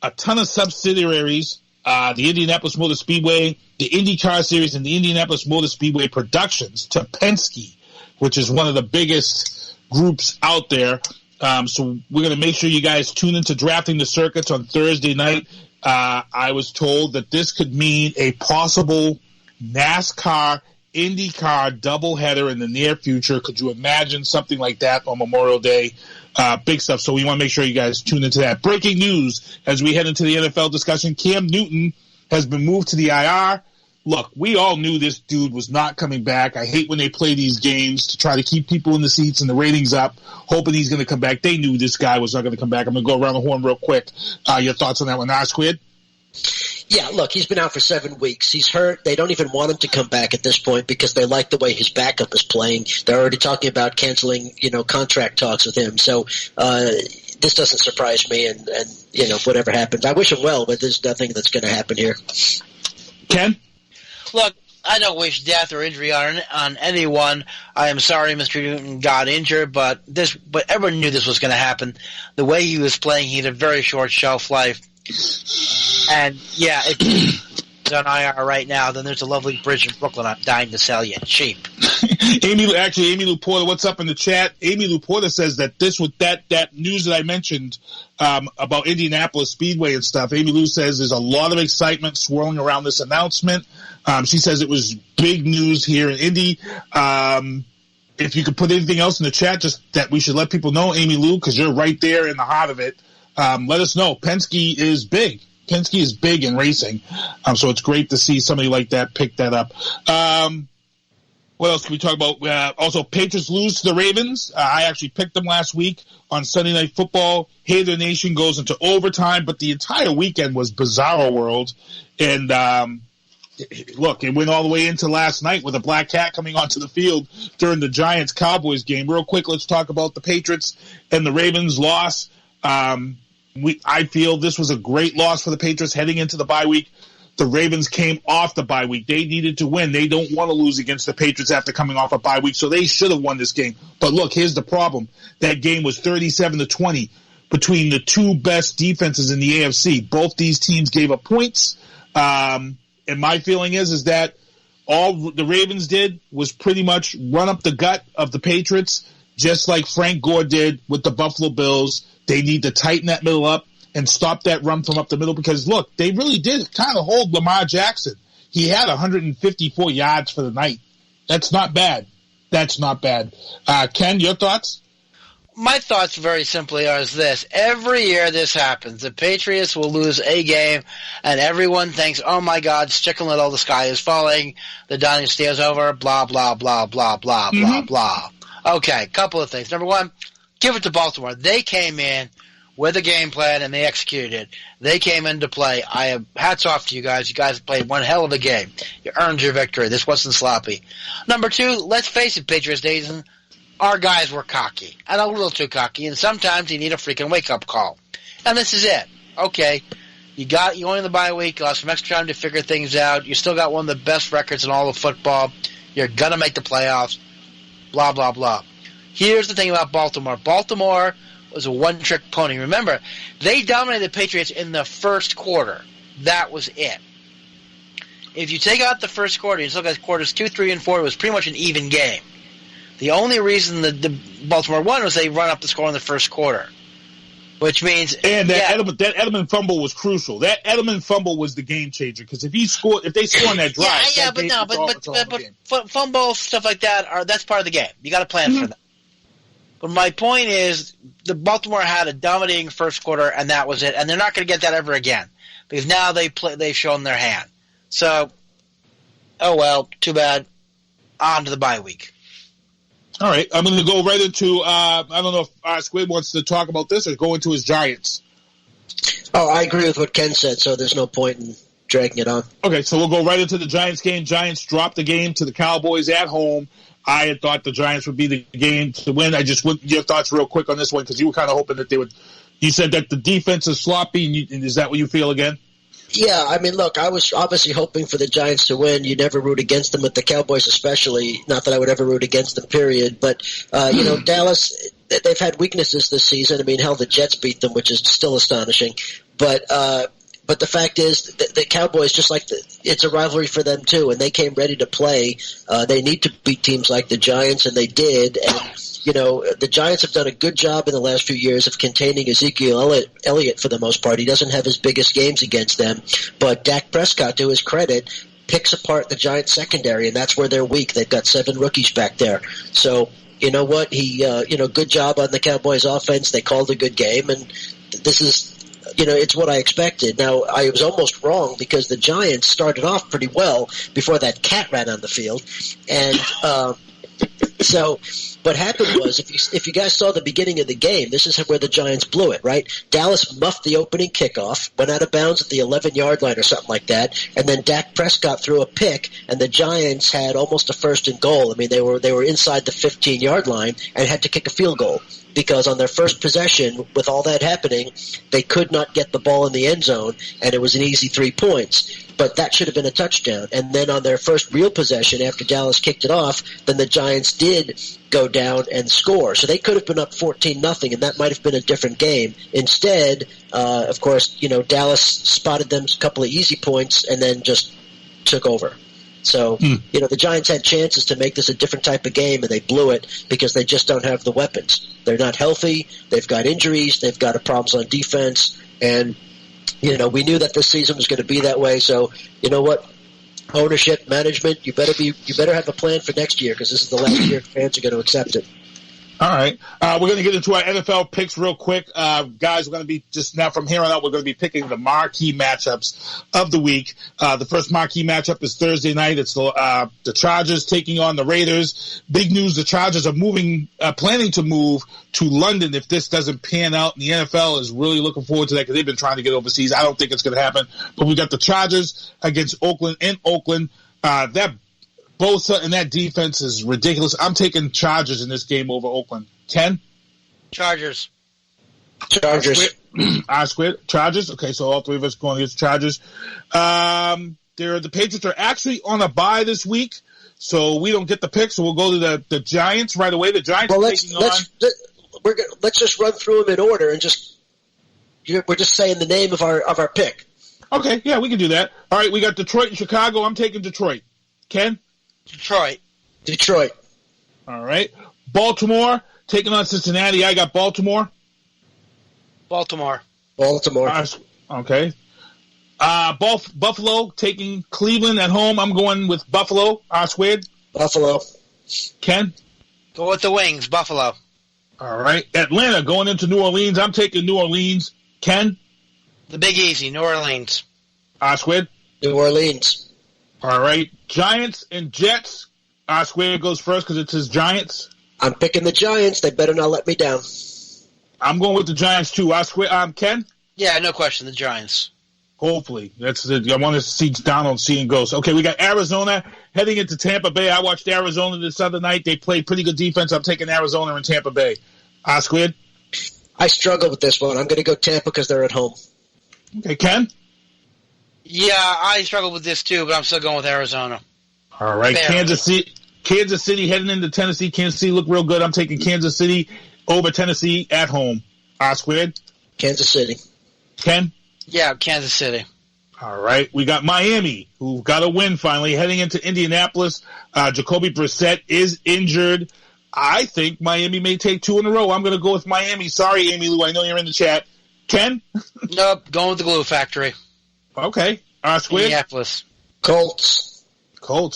a ton of subsidiaries, the Indianapolis Motor Speedway, the IndyCar Series, and the Indianapolis Motor Speedway Productions to Penske, which is one of the biggest groups out there. So we're going to make sure you guys tune into Drafting the Circuits on Thursday night. I was told that this could mean a possible NASCAR IndyCar doubleheader in the near future. Could you imagine something like that on Memorial Day? Big stuff. So we want to make sure you guys tune into that. Breaking news as we head into the NFL discussion. Cam Newton has been moved to the IR. Look, we all knew this dude was not coming back. I hate when they play these games to try to keep people in the seats and the ratings up, hoping he's going to come back. They knew this guy was not going to come back. I'm going to go around the horn real quick. Your thoughts on that one, Squid? Yeah, look, he's been out for 7 weeks. He's hurt. They don't even want him to come back at this point because they like the way his backup is playing. They're already talking about canceling, contract talks with him. So this doesn't surprise me, and whatever happens. I wish him well, but there's nothing that's going to happen here. Ken? Look, I don't wish death or injury on anyone. I am sorry Mr. Newton got injured, but everyone knew this was going to happen. The way he was playing, he had a very short shelf life. And, yeah, if he's on IR right now, then there's a lovely bridge in Brooklyn I'm dying to sell you cheap. Amy Lou Porter, what's up in the chat? Amy Lou Porter says that that news that I mentioned about Indianapolis Speedway and stuff, Amy Lou says there's a lot of excitement swirling around this announcement. She says it was big news here in Indy. If you could put anything else in the chat, just that we should let people know, Amy Lou, because you're right there in the heart of it. Let us know. Penske is big. Penske is big in racing. So it's great to see somebody like that pick that up. What else can we talk about? Also, Patriots lose to the Ravens. I actually picked them last week on Sunday Night Football. Hater Nation goes into overtime, but the entire weekend was Bizarro World. And look, it went all the way into last night with a black cat coming onto the field during the Giants-Cowboys game. Real quick, let's talk about the Patriots and the Ravens loss. I feel this was a great loss for the Patriots heading into the bye week. The Ravens came off the bye week. They needed to win. They don't want to lose against the Patriots after coming off a bye week, so they should have won this game. But look, here's the problem. That game was 37-20 between the two best defenses in the AFC. Both these teams gave up points. And my feeling is that all the Ravens did was pretty much run up the gut of the Patriots, just like Frank Gore did with the Buffalo Bills. They need to tighten that middle up and stop that run from up the middle because, look, they really did kind of hold Lamar Jackson. He had 154 yards for the night. That's not bad. That's not bad. Ken, your thoughts? My thoughts very simply are this. Every year this happens. The Patriots will lose a game, and everyone thinks, oh, my God, Chicken Little, the sky is falling, the dynasty is over, blah, blah, blah, blah, blah, blah, blah. Okay, couple of things. Number one, give it to Baltimore. They came in with a game plan, and they executed it. They came into play. I have hats off to you guys. You guys played one hell of a game. You earned your victory. This wasn't sloppy. Number two, let's face it, Patriots Nation, our guys were cocky, and a little too cocky, and sometimes you need a freaking wake-up call. And this is it. Okay, you went in the bye week, you lost some extra time to figure things out. You still got one of the best records in all of football. You're going to make the playoffs, blah, blah, blah. Here's the thing about Baltimore. Baltimore was a one-trick pony. Remember, they dominated the Patriots in the first quarter. That was it. If you take out the first quarter, you look at quarters 2, 3, and 4, it was pretty much an even game. The only reason the Baltimore won was they run up the score in the first quarter, which means that Edelman fumble was crucial. That Edelman fumble was the game changer because if they score on that drive, but fumble stuff like that that's part of the game. You got to plan for that. But my point is, the Baltimore had a dominating first quarter, and that was it. And they're not going to get that ever again because now they've shown their hand. So, oh well, too bad. On to the bye week. All right, I'm going to go right into. I don't know if Squid wants to talk about this or go into his Giants. Oh, I agree with what Ken said, so there's no point in dragging it on. Okay, so we'll go right into the Giants game. Giants dropped the game to the Cowboys at home. I had thought the Giants would be the game to win. I just want your thoughts real quick on this one because you were kind of hoping that they would. You said that the defense is sloppy, and is that what you feel again? Yeah, I mean, look, I was obviously hoping for the Giants to win. You never root against them, with the Cowboys especially. Not that I would ever root against them, period. But, Dallas, they've had weaknesses this season. I mean, hell, the Jets beat them, which is still astonishing. But the fact is, the Cowboys, just like it's a rivalry for them too, and they came ready to play. They need to beat teams like the Giants, and they did. And the Giants have done a good job in the last few years of containing Ezekiel Elliott for the most part. He doesn't have his biggest games against them, but Dak Prescott, to his credit, picks apart the Giants secondary, and that's where they're weak. They've got 7 rookies back there. So, you know what? Good job on the Cowboys offense. They called a good game, and this is, it's what I expected. Now, I was almost wrong because the Giants started off pretty well before that cat ran on the field. And so what happened was, if you guys saw the beginning of the game, this is where the Giants blew it, right? Dallas muffed the opening kickoff, went out of bounds at the 11-yard line or something like that, and then Dak Prescott threw a pick, and the Giants had almost a first and goal. I mean, they were inside the 15-yard line and had to kick a field goal. Because on their first possession, with all that happening, they could not get the ball in the end zone, and it was an easy 3 points. But that should have been a touchdown. And then on their first real possession, after Dallas kicked it off, then the Giants did go down and score. So they could have been up 14-0, and that might have been a different game. Instead, of course, Dallas spotted them a couple of easy points and then just took over. So, the Giants had chances to make this a different type of game, and they blew it because they just don't have the weapons. They're not healthy. They've got injuries. They've got problems on defense. And, we knew that this season was going to be that way. So, you know what? Ownership, management, you better have a plan for next year because this is the last year fans are going to accept it. All right. We're going to get into our NFL picks real quick. Guys, we're going to be just now from here on out, we're going to be picking the marquee matchups of the week. The first marquee matchup is Thursday night. It's the Chargers taking on the Raiders. Big news, the Chargers are planning to move to London if this doesn't pan out. And the NFL is really looking forward to that because they've been trying to get overseas. I don't think it's going to happen. But we got the Chargers against Oakland in Oakland. Bosa and that defense is ridiculous. I'm taking Chargers in this game over Oakland. Ken? Chargers. Squid. Chargers. Okay, so all three of us going against Chargers. The Patriots are actually on a bye this week, so we don't get the pick. So we'll go to the Giants right away. The Giants are taking on. Let's just run through them in order and we're just saying the name of our pick. Okay, yeah, we can do that. All right, we got Detroit and Chicago. I'm taking Detroit. Ken? Detroit. All right. Baltimore taking on Cincinnati. I got Baltimore. Okay. Buffalo taking Cleveland at home. I'm going with Buffalo. Squid. Buffalo. Ken? Go with the Wings. Buffalo. All right. Atlanta going into New Orleans. I'm taking New Orleans. Ken? The Big Easy. New Orleans. Squid? New Orleans. All right. Giants and Jets. Square goes first because it's his Giants. I'm picking the Giants. They better not let me down. I'm going with the Giants too. Ken? Yeah, no question. The Giants. Hopefully. I want to see Donald seeing ghosts. Okay, we got Arizona heading into Tampa Bay. I watched Arizona this other night. They played pretty good defense. I'm taking Arizona and Tampa Bay. Squid? I struggle with this one. I'm going to go Tampa because they're at home. Okay, Ken? Yeah, I struggle with this too, but I'm still going with Arizona. All right, Kansas City heading into Tennessee. Kansas City look real good. I'm taking Kansas City over Tennessee at home. Squared? Kansas City. Ken? Yeah, Kansas City. All right, we got Miami, who got a win finally, heading into Indianapolis. Jacoby Brissett is injured. I think Miami may take 2 in a row. I'm going to go with Miami. Sorry, Amy Lou, I know you're in the chat. Ken? Nope, going with the Glue Factory. Okay. Squid? Indianapolis. Colts,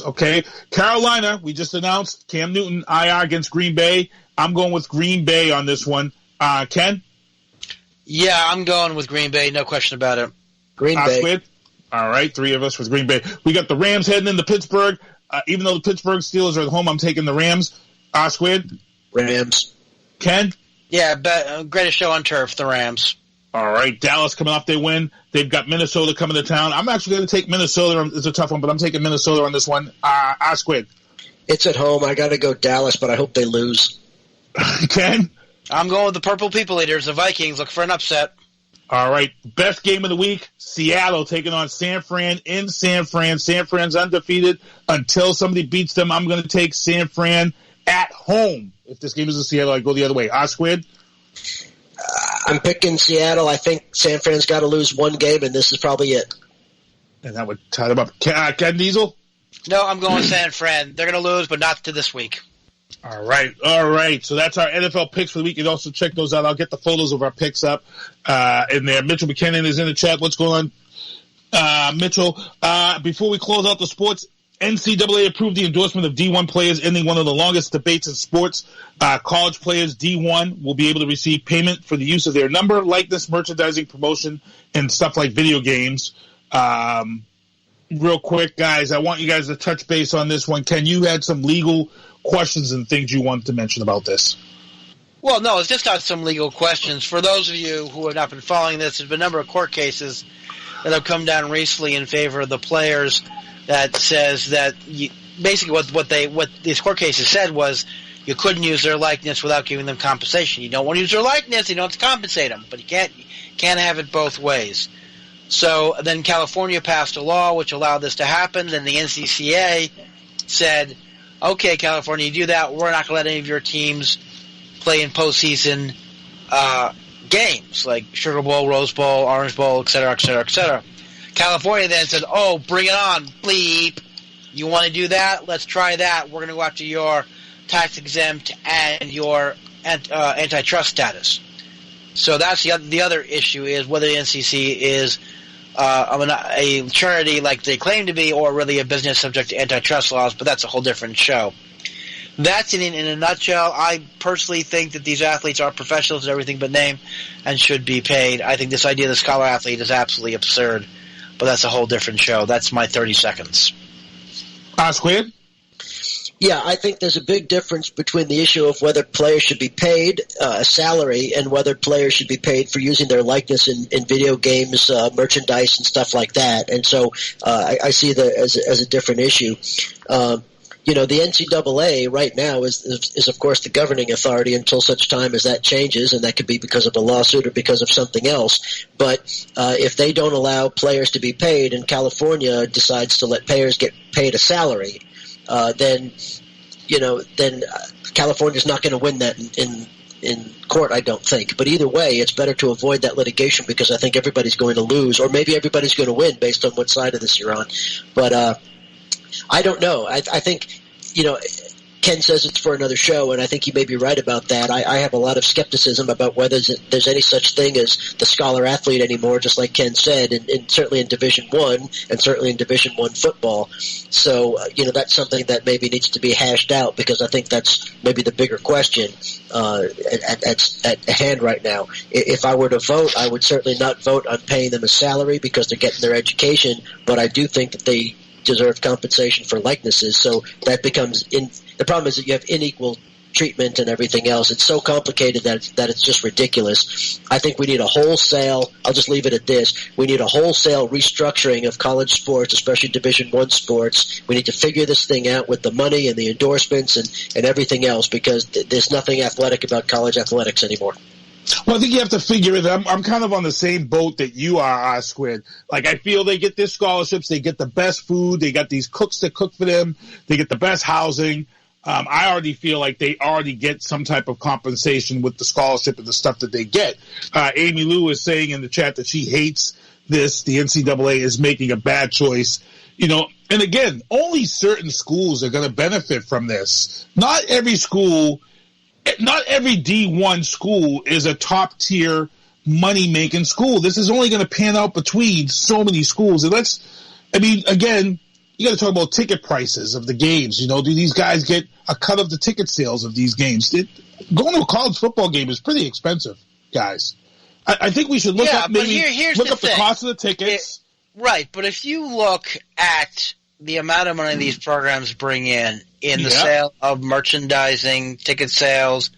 okay. Carolina, we just announced Cam Newton, IR against Green Bay. I'm going with Green Bay on this one. Ken? Yeah, I'm going with Green Bay, no question about it. Green Bay. Squid? All right, 3 of us with Green Bay. We got the Rams heading into Pittsburgh. Even though the Pittsburgh Steelers are at home, I'm taking the Rams. Squid? Rams. Ken? Yeah, greatest show on turf, the Rams. All right, Dallas coming off their win. They've got Minnesota coming to town. I'm actually going to take Minnesota. It's a tough one, but I'm taking Minnesota on this one. Squid? It's at home. I got to go Dallas, but I hope they lose. Ken? I'm going with the Purple People Eaters, the Vikings. Look for an upset. All right, best game of the week, Seattle taking on San Fran in San Fran. San Fran's undefeated until somebody beats them. I'm going to take San Fran at home. If this game is in Seattle, I go the other way. Squid? I'm picking Seattle. I think San Fran's got to lose one game, and this is probably it. And that would tie them up. Ken Diesel? No, I'm going San Fran. They're going to lose, but not to this week. All right. So that's our NFL picks for the week. You can also check those out. I'll get the photos of our picks up in there. Mitchell Buchanan is in the chat. What's going on, Mitchell? Before we close out the sports, NCAA approved the endorsement of D1 players, ending one of the longest debates in sports. College players, D1, will be able to receive payment for the use of their number, likeness, merchandising, promotion, and stuff like video games. Real quick, guys, I want you guys to touch base on this one. Ken, you had some legal questions and things you wanted to mention about this. Well, no, it's just not some legal questions. For those of you who have not been following this, there's been a number of court cases that have come down recently in favor of the players that says that basically what these court cases said was you couldn't use their likeness without giving them compensation. You don't want to use their likeness, you don't have to compensate them, but you can't have it both ways. So then California passed a law which allowed this to happen. Then the NCCA said, okay, California, you do that, we're not going to let any of your teams play in postseason games like Sugar Bowl, Rose Bowl, Orange Bowl, et cetera, et cetera, et cetera. California then said, oh, bring it on, bleep. You want to do that? Let's try that. We're going to go after your tax-exempt and your antitrust status. So that's the other issue is whether the NCC is a charity like they claim to be or really a business subject to antitrust laws, but that's a whole different show. That's in a nutshell. I personally think that these athletes are professionals and everything but name and should be paid. I think this idea of the scholar athlete is absolutely absurd, but that's a whole different show. That's my 30 seconds. Squid? Yeah, I think there's a big difference between the issue of whether players should be paid a salary and whether players should be paid for using their likeness in video games, merchandise, and stuff like that. And so I see that as a different issue. The NCAA right now is of course the governing authority until such time as that changes, and that could be because of a lawsuit or because of something else. But if they don't allow players to be paid and California decides to let players get paid a salary, then California's not going to win that in court, I don't think. But either way, it's better to avoid that litigation because I think everybody's going to lose, or maybe everybody's going to win based on what side of this you're on. But I don't know. I think, Ken says it's for another show, and I think he may be right about that. I have a lot of skepticism about whether there's any such thing as the scholar athlete anymore, just like Ken said, and certainly in Division I and certainly in Division I football. So, that's something that maybe needs to be hashed out because I think that's maybe the bigger question at hand right now. If I were to vote, I would certainly not vote on paying them a salary because they're getting their education, but I do think that they deserve compensation for likenesses. So that becomes the problem is that you have unequal treatment and everything else. It's so complicated that it's just ridiculous. I think we need a wholesale, I'll just leave it at this, we need a wholesale restructuring of college sports, especially Division I sports. We need to figure this thing out with the money and the endorsements and everything else because there's nothing athletic about college athletics anymore. Well, I think you have to figure it. I'm kind of on the same boat that you are, Squid. Like, I feel they get their scholarships, they get the best food, they got these cooks that cook for them, they get the best housing. I already feel like they already get some type of compensation with the scholarship and the stuff that they get. Amy Lou is saying in the chat that she hates this. The NCAA is making a bad choice. And again, only certain schools are going to benefit from this. Not every D1 school is a top-tier money-making school. This is only going to pan out between so many schools. And again, you got to talk about ticket prices of the games. You know, do these guys get a cut of the ticket sales of these games? Going to a college football game is pretty expensive, guys. I think we should look up the cost of the tickets. Right, but if you look at the amount of money these programs bring in the sale of merchandising, ticket sales,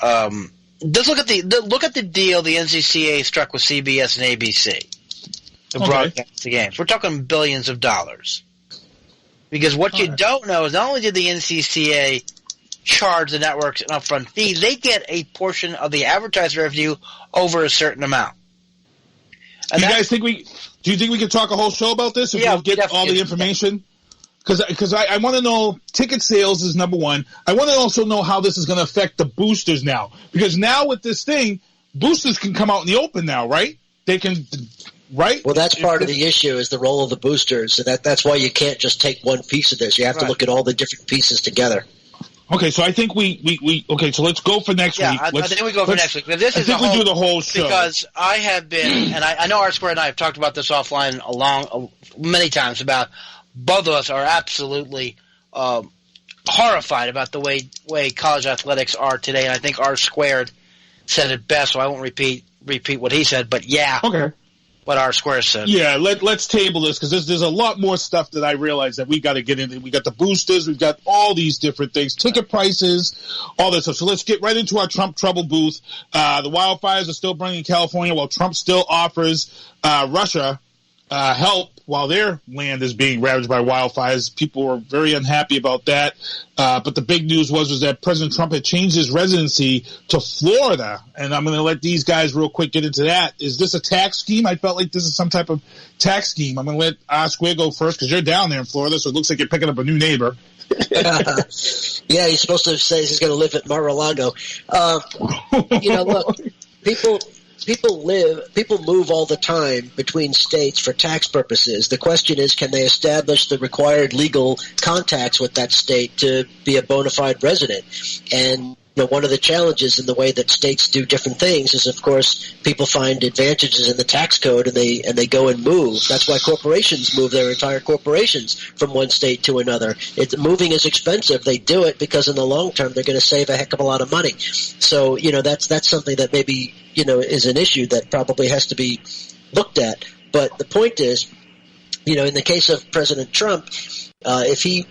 just look at the deal the NCCA struck with CBS and ABC to broadcast the games. We're talking billions of dollars. Because what you don't know is not only did the NCCA charge the networks an upfront fee, they get a portion of the advertising revenue over a certain amount. And do you think we can talk a whole show about this if we'll get all the information? Because I want to know ticket sales is number one. I want to also know how this is going to affect the boosters now. Because now with this thing, boosters can come out in the open now, right? They can, right? Well, that's part of the issue is the role of the boosters. So that's why you can't just take one piece of this. You have to look at all the different pieces together. Okay, so I think so let's go for next week. I think we go for next week. This is we do the whole show. Because I have been, and I know R Square and I have talked about this offline many times about both of us are absolutely horrified about the way college athletics are today, and I think R Squared said it best, so I won't repeat what he said, but what R Square said. Yeah, let's table this because there's a lot more stuff that I realize that we got to get into. We got the boosters, we've got all these different things, ticket prices, all this stuff. So let's get right into our Trump trouble booth. The wildfires are still burning in California while Trump still offers Russia help while their land is being ravaged by wildfires. People were very unhappy about that. But the big news was that President Trump had changed his residency to Florida. And I'm going to let these guys real quick get into that. Is this a tax scheme? I felt like this is some type of tax scheme. I'm going to let Oscar go first because you're down there in Florida, so it looks like you're picking up a new neighbor. Yeah, he's supposed to say he's going to live at Mar-a-Lago. Look, people move all the time between states for tax purposes. The question is, can they establish the required legal contacts with that state to be a bona fide resident? And one of the challenges in the way that states do different things is, of course, people find advantages in the tax code and they go and move. That's why corporations move their entire corporations from one state to another. Moving is expensive. They do it because in the long term they're going to save a heck of a lot of money. So, that's something that maybe, is an issue that probably has to be looked at. But the point is, in the case of President Trump, if he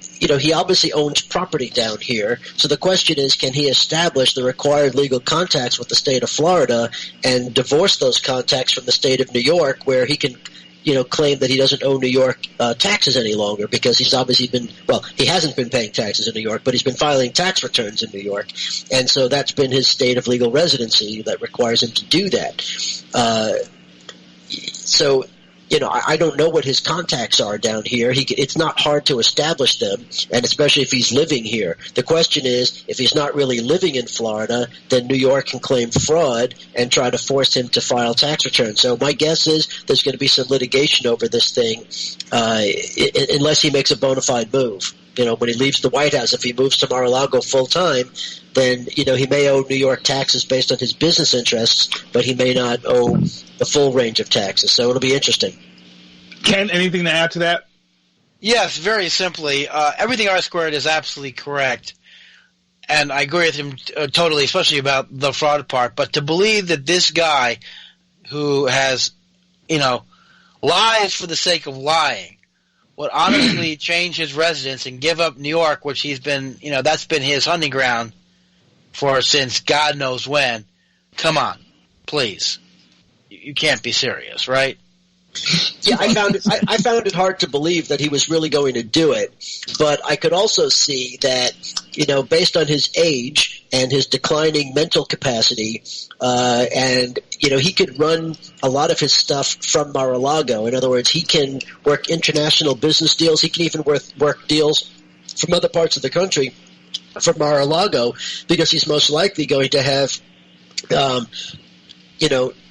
obviously owns property down here. So the question is, can he establish the required legal contacts with the state of Florida and divorce those contacts from the state of New York, where he can, claim that he doesn't owe New York taxes any longer because he's obviously he hasn't been paying taxes in New York, but he's been filing tax returns in New York. And so that's been his state of legal residency that requires him to do that. I don't know what his contacts are down here. It's not hard to establish them, and especially if he's living here. The question is, if he's not really living in Florida, then New York can claim fraud and try to force him to file tax returns. So my guess is there's going to be some litigation over this thing unless he makes a bona fide move. When he leaves the White House, if he moves to Mar-a-Lago full-time, then, he may owe New York taxes based on his business interests, but he may not owe the full range of taxes. So it'll be interesting. Ken, anything to add to that? Yes, very simply. Everything R Squared is absolutely correct. And I agree with him totally, especially about the fraud part. But to believe that this guy who has, lies for the sake of lying would honestly change his residence and give up New York, which he's been, that's been his hunting ground for since God knows when. Come on, please. You can't be serious, right? Yeah, I found it hard to believe that he was really going to do it, but I could also see that, based on his age and his declining mental capacity, and, he could run a lot of his stuff from Mar-a-Lago. In other words, he can work international business deals. He can even work deals from other parts of the country from Mar-a-Lago because he's most likely going to have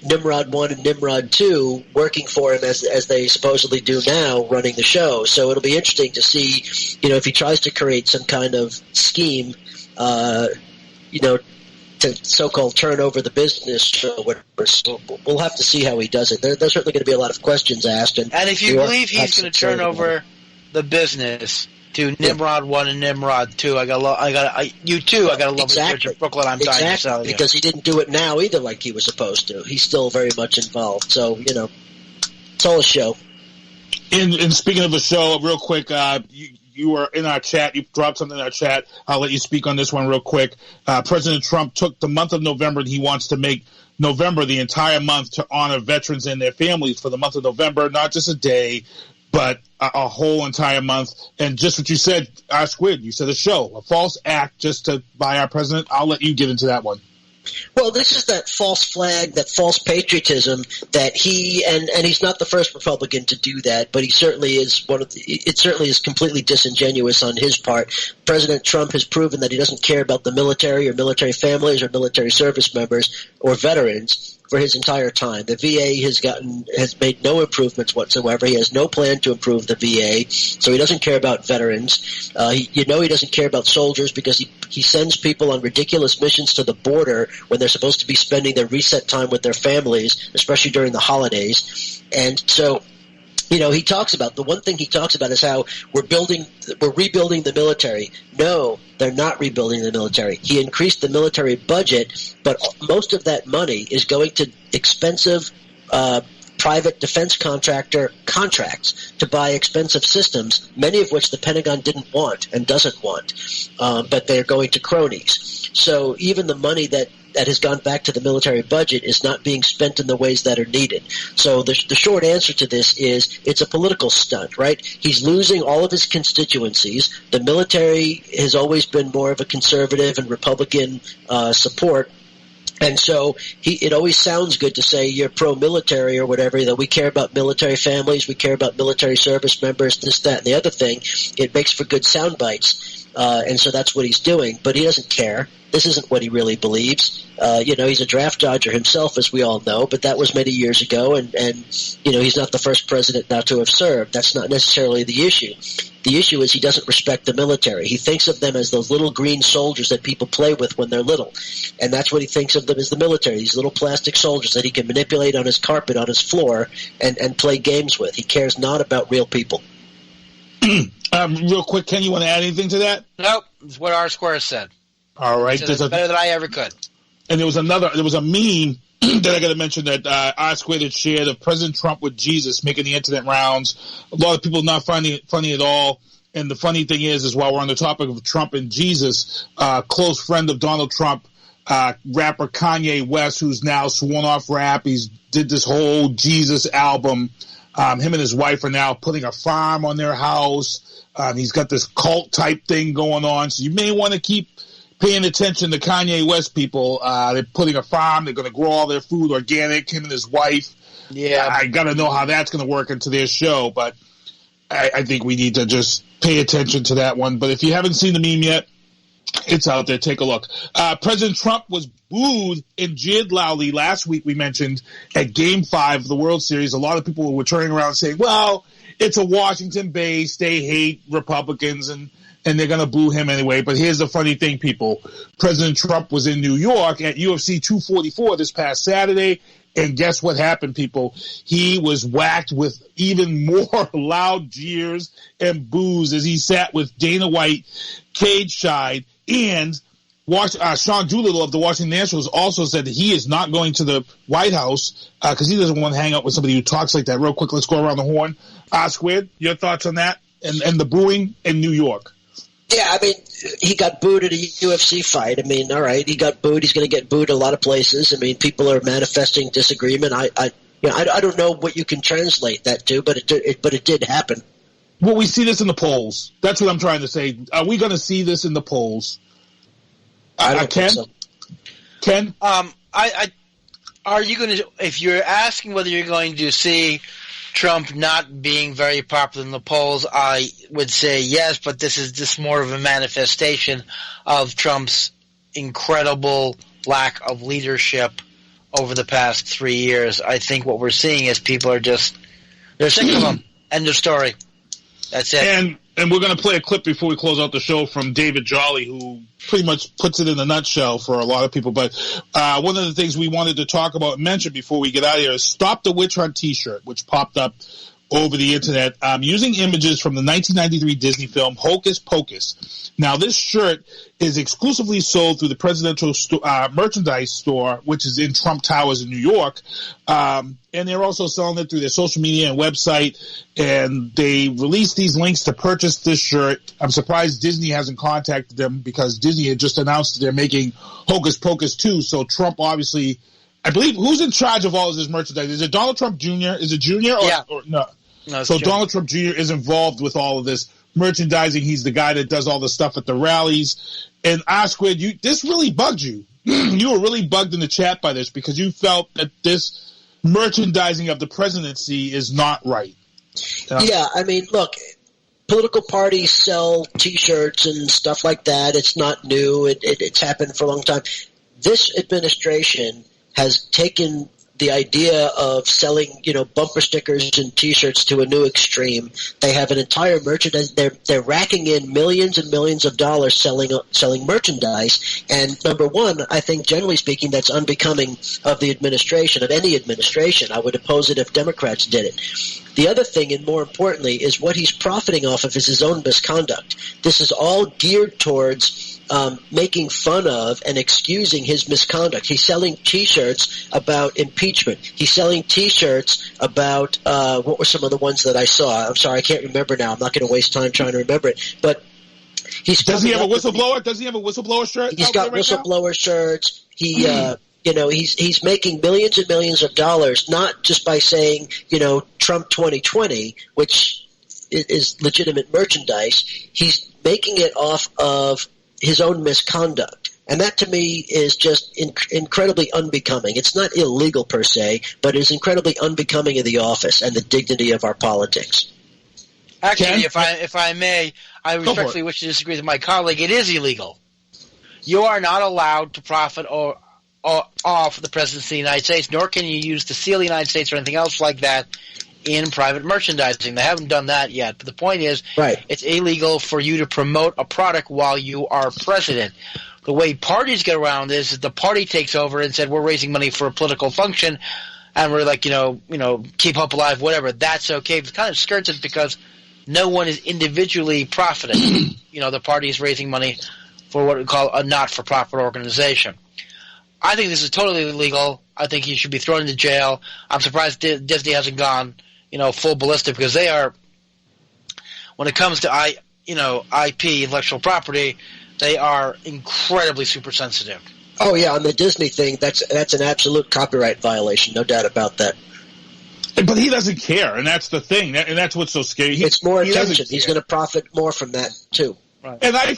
Nimrod 1 and Nimrod 2 working for him as they supposedly do now, running the show. So it'll be interesting to see, if he tries to create some kind of scheme, to so-called turn over the business or whatever. So we'll have to see how he does it. There's certainly going to be a lot of questions asked. And if you believe he's going to turn over the business to Nimrod 1 and Nimrod 2. I got to love the Church of Brooklyn. I'm dying to sell you. Because he didn't do it now either like he was supposed to. He's still very much involved. So, it's all a show. And speaking of a show, real quick, you were in our chat. You dropped something in our chat. I'll let you speak on this one real quick. President Trump took the month of November, and he wants to make November the entire month to honor veterans and their families for the month of November, not just a day, but a whole entire month. And just what you said, Squid, you said a show, a false act just to buy our president. I'll let you get into that one. Well, this is that false flag, that false patriotism that he and he's not the first Republican to do that, but he certainly is it certainly is completely disingenuous on his part. President Trump has proven that he doesn't care about the military or military families or military service members or veterans for his entire time. The VA has made no improvements whatsoever. He has no plan to improve the VA, so he doesn't care about veterans. He doesn't care about soldiers because he sends people on ridiculous missions to the border when they're supposed to be spending their reset time with their families, especially during the holidays. And so, he talks about, the one thing he talks about is how we're rebuilding the military. No, they're not rebuilding the military. He increased the military budget, but most of that money is going to expensive private defense contractor contracts to buy expensive systems, many of which the Pentagon didn't want and doesn't want, but they're going to cronies. So even the money that has gone back to the military budget is not being spent in the ways that are needed. So the short answer to this is it's a political stunt, right? He's losing all of his constituencies. The military has always been more of a conservative and Republican support. And so it always sounds good to say you're pro-military or whatever, that we care about military families, we care about military service members, this, that, and the other thing. It makes for good sound bites. And so that's what he's doing. But he doesn't care. This isn't what he really believes. He's a draft dodger himself, as we all know, but that was many years ago. And he's not the first president not to have served. That's not necessarily the issue. The issue is he doesn't respect the military. He thinks of them as those little green soldiers that people play with when they're little. And that's what he thinks of them as, the military, these little plastic soldiers that he can manipulate on his carpet, on his floor, and play games with. He cares not about real people. Real quick, Ken, you want to add anything to that? Nope. It's what R Square said. All right. It's better than I ever could. And there was a meme that I got to mention that R Squared had shared of President Trump with Jesus making the internet rounds. A lot of people not finding it funny at all. And the funny thing is while we're on the topic of Trump and Jesus, close friend of Donald Trump, rapper Kanye West, who's now sworn off rap. He's did this whole Jesus album. Him and his wife are now putting a farm on their house. He's got this cult type thing going on. So you may want to keep paying attention to Kanye West people. They're putting a farm. They're going to grow all their food organic, him and his wife. Yeah. I got to know how that's going to work into their show, but I think we need to just pay attention to that one. But if you haven't seen the meme yet, it's out there. Take a look. President Trump was booed and jeered loudly last week, we mentioned, at Game 5 of the World Series. A lot of people were turning around saying, well, it's a Washington base. They hate Republicans, and they're going to boo him anyway. But here's the funny thing, people. President Trump was in New York at UFC 244 this past Saturday, and guess what happened, people? He was whacked with even more loud jeers and boos as he sat with Dana White cage-side. And Sean Doolittle of the Washington Nationals also said that he is not going to the White House because he doesn't want to hang out with somebody who talks like that. Real quick, let's go around the horn. Squid, your thoughts on that and the booing in New York? Yeah, I mean, he got booed at a UFC fight. I mean, all right, he got booed. He's going to get booed a lot of places. I mean, people are manifesting disagreement. I don't know what you can translate that to, but it did happen. Well, we see this in the polls. That's what I'm trying to say. Are we going to see this in the polls? I don't think so. Ken? Are you going to, if you're asking whether you're going to see Trump not being very popular in the polls, I would say yes, but this is just more of a manifestation of Trump's incredible lack of leadership over the past 3 years. I think what we're seeing is people are just, they're sick of him. End of story. That's it. And we're going to play a clip before we close out the show from David Jolly, who pretty much puts it in a nutshell for a lot of people. But one of the things we wanted to talk about and mention before we get out of here is Stop the Witch Hunt T-shirt, which popped up over the internet using images from the 1993 Disney film Hocus Pocus. Now, this shirt is exclusively sold through the presidential merchandise store, which is in Trump Towers in New York. And they're also selling it through their social media and website. And they released these links to purchase this shirt. I'm surprised Disney hasn't contacted them because Disney had just announced that they're making Hocus Pocus 2. So Trump obviously, I believe, who's in charge of all of this merchandise? Is it Donald Trump Jr.? Is it Jr. Or no? No, so Donald Trump Jr. is involved with all of this merchandising. He's the guy that does all the stuff at the rallies. And R-Squared, this really bugged you. You were really bugged in the chat by this because you felt that this merchandising of the presidency is not right. Yeah, I mean, look, political parties sell T-shirts and stuff like that. It's not new. It's happened for a long time. This administration has taken the idea of selling, bumper stickers and T-shirts to a new extreme. They have an entire merchandise. They're racking in millions and millions of dollars selling merchandise. And number one, I think generally speaking, that's unbecoming of the administration, of any administration. I would oppose it if Democrats did it. The other thing, and more importantly, is what he's profiting off of is his own misconduct. This is all geared towards making fun of and excusing his misconduct. He's selling T-shirts about impeachment. He's selling T-shirts about what were some of the ones that I saw? I'm sorry, I can't remember now. I'm not going to waste time trying to remember it. But does he have a whistleblower? Does he have a whistleblower shirt? He's got whistleblower shirts. He he's making millions and millions of dollars, not just by saying, Trump 2020, which is legitimate merchandise. He's making it off of his own misconduct. And that, to me, is just incredibly unbecoming. It's not illegal per se, but it's incredibly unbecoming of the office and the dignity of our politics. Actually, if I may, I respectfully wish to disagree with my colleague. It is illegal. You are not allowed to profit or off the presidency of the United States, nor can you use to seal the United States or anything else like that in private merchandising. They haven't done that yet. But the point is, It's illegal for you to promote a product while you are president. The way parties get around this is the party takes over and said, we're raising money for a political function, and we're like, keep hope alive, whatever. That's okay. It kind of skirts it because no one is individually profiting. The party is raising money for what we call a not-for-profit organization. I think this is totally illegal. I think he should be thrown into jail. I'm surprised Disney hasn't gone, full ballistic, because they are, when it comes to IP, intellectual property, they are incredibly super sensitive. Oh yeah, on the Disney thing, that's an absolute copyright violation, no doubt about that. But he doesn't care, and that's the thing, and that's what's so scary. It's more attention. He's going to profit more from that too. Right. And I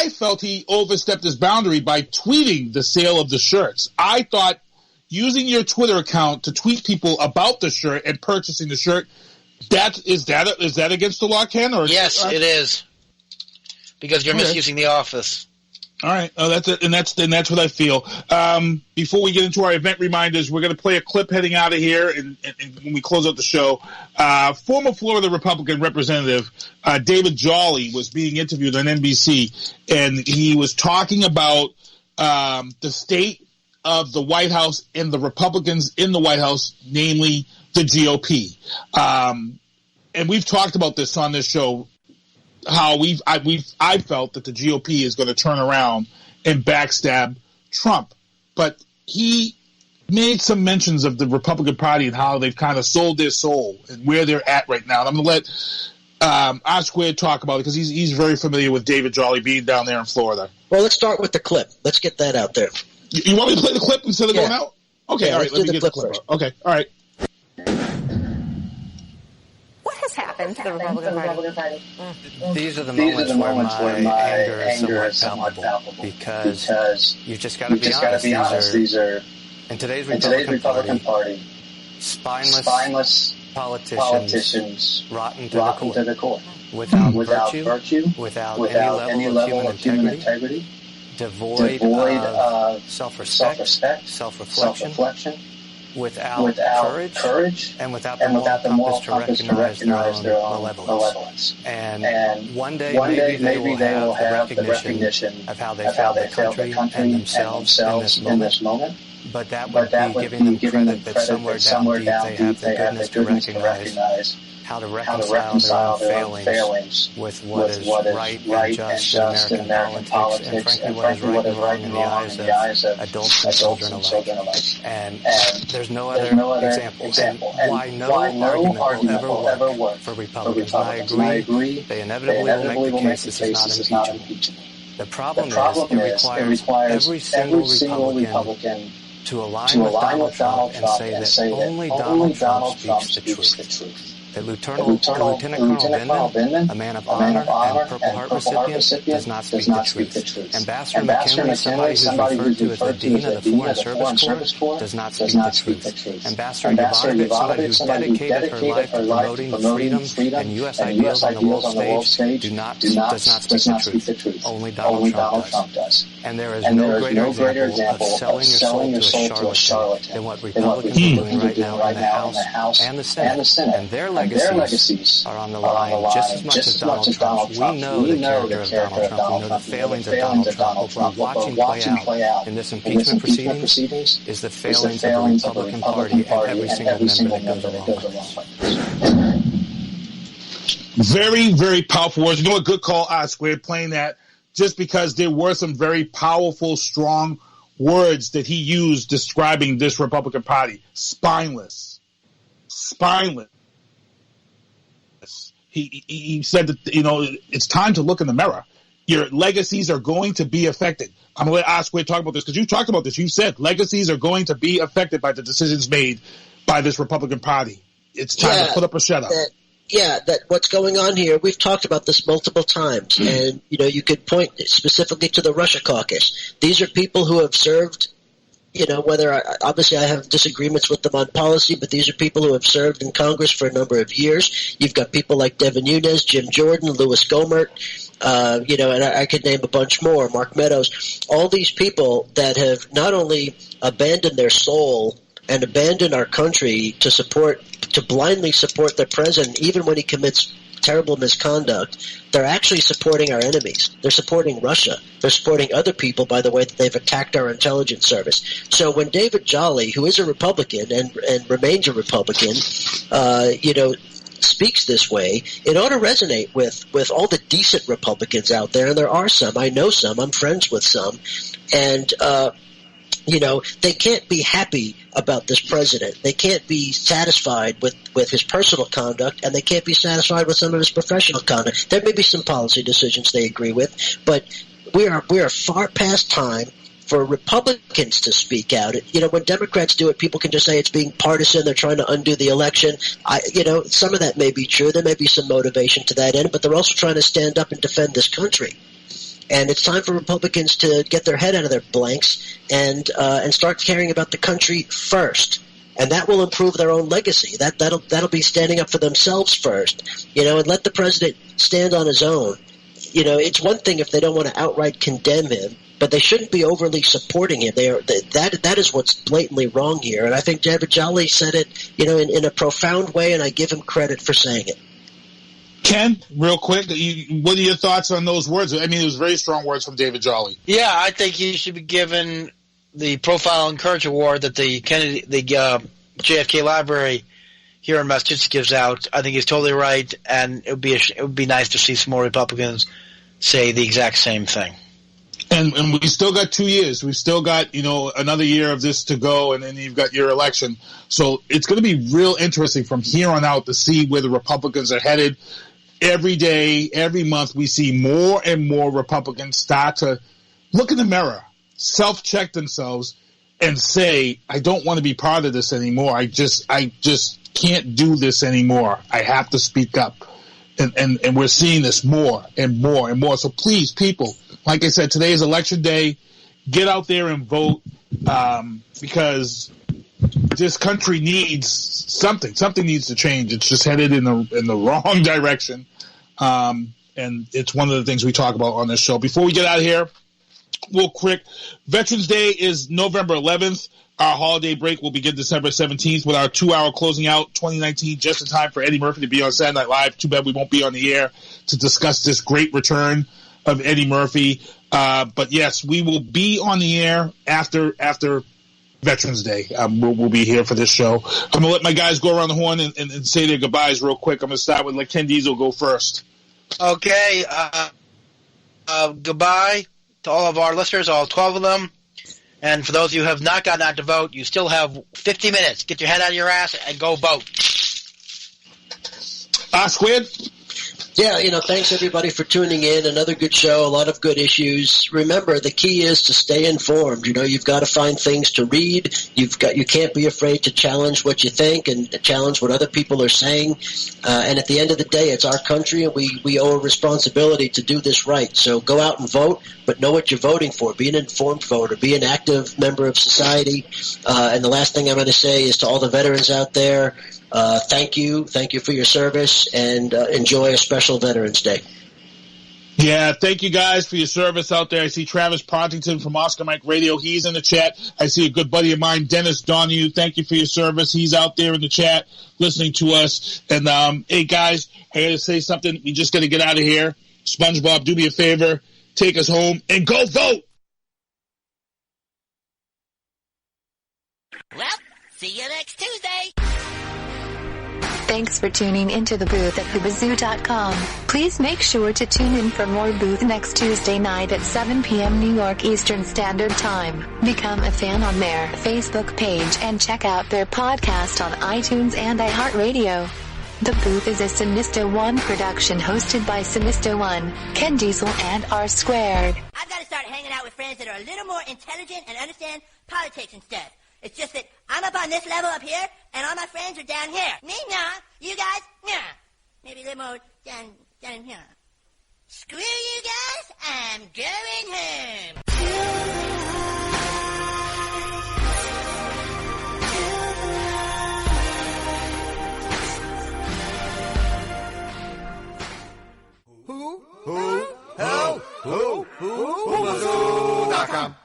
felt he overstepped his boundary by tweeting the sale of the shirts. I thought using your Twitter account to tweet people about the shirt and purchasing the shirt, is that against the law, Ken? Or yes, it is. Because you're misusing the office. All right. Oh, that's it. And that's what I feel. Before we get into our event reminders, we're going to play a clip heading out of here, and when we close out the show, former Florida Republican Representative David Jolly was being interviewed on NBC, and he was talking about the state of the White House and the Republicans in the White House, namely the GOP. And we've talked about this on this show. How I felt that the GOP is going to turn around and backstab Trump, but he made some mentions of the Republican Party and how they've kind of sold their soul and where they're at right now. And I'm going to let R-Squared talk about it because he's very familiar with David Jolly being down there in Florida. Well, let's start with the clip. Let's get that out there. You want me to play the clip instead of going out? Okay, all right. Let me get the clip first. Okay, all right. Happened to the Republican Party. These are the moments where my anger is somewhat palpable because you've just got to be honest. These are in today's Republican Party, spineless politicians rotten to the core, without virtue, without any level of human integrity, devoid of self-respect, self-reflection. Without courage, and without the moral compass to recognize their own malevolence. And one day maybe they will have the recognition of how they failed their country and themselves in this moment. But that would be giving them credit that somewhere down deep they have the goodness to recognize how to reconcile their own failings with what is right and just in American politics, and frankly what is right and wrong in the eyes of adults and children alike. And there's no other example. And why no argument will ever work for Republicans. And I agree, they inevitably will make the case this is not impeachable. The problem is it requires every single Republican to align with Donald Trump and say that only Donald Trump speaks the truth. That Lieutenant Colonel Vindman, a man of honor and Purple Heart recipient, does not speak the truth. Ambassador McKinley, somebody who's referred to as the Dean of the Foreign Service Corps, does not speak the truth. Ambassador Yovanovitch, somebody who's dedicated her life to promoting freedom and U.S. ideals on the world stage, does not speak the truth. Only Donald Trump does. And there is no greater example of selling your soul to a charlatan than what Republicans are doing right now in the House and the Senate. And their legacies are on the line just as much as Donald Trump's. We know the character of Donald Trump. We know the failings of Donald Trump. What we're watching play out in this impeachment proceedings is the failings of the Republican Party and every single member that goes along with it. Very, very powerful words. You know, a good call, Squared, playing that just because there were some very powerful, strong words that he used describing this Republican Party. Spineless. He said that, you know, it's time to look in the mirror. Your legacies are going to be affected. I'm going to let Oscar talk about this because you talked about this. You said legacies are going to be affected by the decisions made by this Republican Party. It's time to put up or shut up. That what's going on here, we've talked about this multiple times, and, you know, you could point specifically to the Russia caucus. These are people who have served, you know, obviously I have disagreements with them on policy, but these are people who have served in Congress for a number of years. You've got people like Devin Nunes, Jim Jordan, Louis Gohmert, you know, and I could name a bunch more, Mark Meadows. All these people that have not only abandoned their soul and abandoned our country to blindly support their president, even when he commits terrible misconduct, they're actually supporting our enemies. They're supporting Russia. They're supporting other people by the way that they've attacked our intelligence service. So when David Jolly, who is a Republican and remains a Republican, you know, speaks this way, it ought to resonate with all the decent Republicans out there, and there are some. I know some. I'm friends with some. And, you know, they can't be happy about this president. They can't be satisfied with his personal conduct, and they can't be satisfied with some of his professional conduct. There may be some policy decisions they agree with, but we are far past time for Republicans to speak out. You know, when Democrats do it, people can just say it's being partisan. They're trying to undo the election. You know, some of that may be true. There may be some motivation to that end, but they're also trying to stand up and defend this country. And it's time for Republicans to get their head out of their blanks and start caring about the country first. And that will improve their own legacy. That'll be standing up for themselves first, you know, and let the president stand on his own. You know, it's one thing if they don't want to outright condemn him, but they shouldn't be overly supporting him. That is what's blatantly wrong here. And I think David Jolly said it, you know, in a profound way, and I give him credit for saying it. Ken, real quick, what are your thoughts on those words? I mean, it was very strong words from David Jolly. Yeah, I think he should be given the Profile and Courage Award that the JFK Library here in Massachusetts gives out. I think he's totally right, and it would be nice to see some more Republicans say the exact same thing. And we still got 2 years. We've still got, you know, another year of this to go, and then you've got your election. So it's going to be real interesting from here on out to see where the Republicans are headed. Every day, every month, we see more and more Republicans start to look in the mirror, self-check themselves, and say, I don't want to be part of this anymore. I just can't do this anymore. I have to speak up. And we're seeing this more and more and more. So please, people, like I said, today is election day. Get out there and vote because this country needs something. Something needs to change. It's just headed in the wrong direction. And it's one of the things we talk about on this show. Before we get out of here, real quick, Veterans Day is November 11th. Our holiday break will begin December 17th with our 2-hour closing out 2019, just in time for Eddie Murphy to be on Saturday Night Live. Too bad we won't be on the air to discuss this great return of Eddie Murphy. But yes, we will be on the air after Veterans Day. We'll be here for this show. I'm going to let my guys go around the horn and say their goodbyes real quick. I'm going to start with Ken DeniZa go first. Okay. Goodbye to all of our listeners, all 12 of them. And for those of you who have not gotten out to vote, you still have 50 minutes. Get your head out of your ass and go vote. Squid? Yeah, thanks everybody for tuning in. Another good show, a lot of good issues. Remember, the key is to stay informed. You've got to find things to read. You can't be afraid to challenge what you think and challenge what other people are saying. And at the end of the day, it's our country, and we owe a responsibility to do this right. So go out and vote, but know what you're voting for. Be an informed voter. Be an active member of society. And the last thing I'm going to say is to all the veterans out there, thank you for your service, and enjoy a special Veterans Day. Yeah, thank you guys for your service out there. I see Travis Pontington from Oscar Mike Radio. He's in the chat. I see a good buddy of mine, Dennis Donahue. Thank you for your service. He's out there in the chat listening to us. And, hey, guys, I got to say something. We just got to get out of here. SpongeBob, do me a favor. Take us home and go vote. Well, see you next Tuesday. Thanks for tuning into the booth at thebazoo.com. Please make sure to tune in for more Booth next Tuesday night at 7 p.m. New York Eastern Standard Time. Become a fan on their Facebook page and check out their podcast on iTunes and iHeartRadio. The Booth is a Sinista One production hosted by Sinista One, Ken DeniZa, and R Squared. I've got to start hanging out with friends that are a little more intelligent and understand politics and stuff. It's just that I'm up on this level up here, and all my friends are down here. Me, nah. You guys, nah. Maybe a little more down here. Screw you guys, I'm going home. Who? Bazoo.com.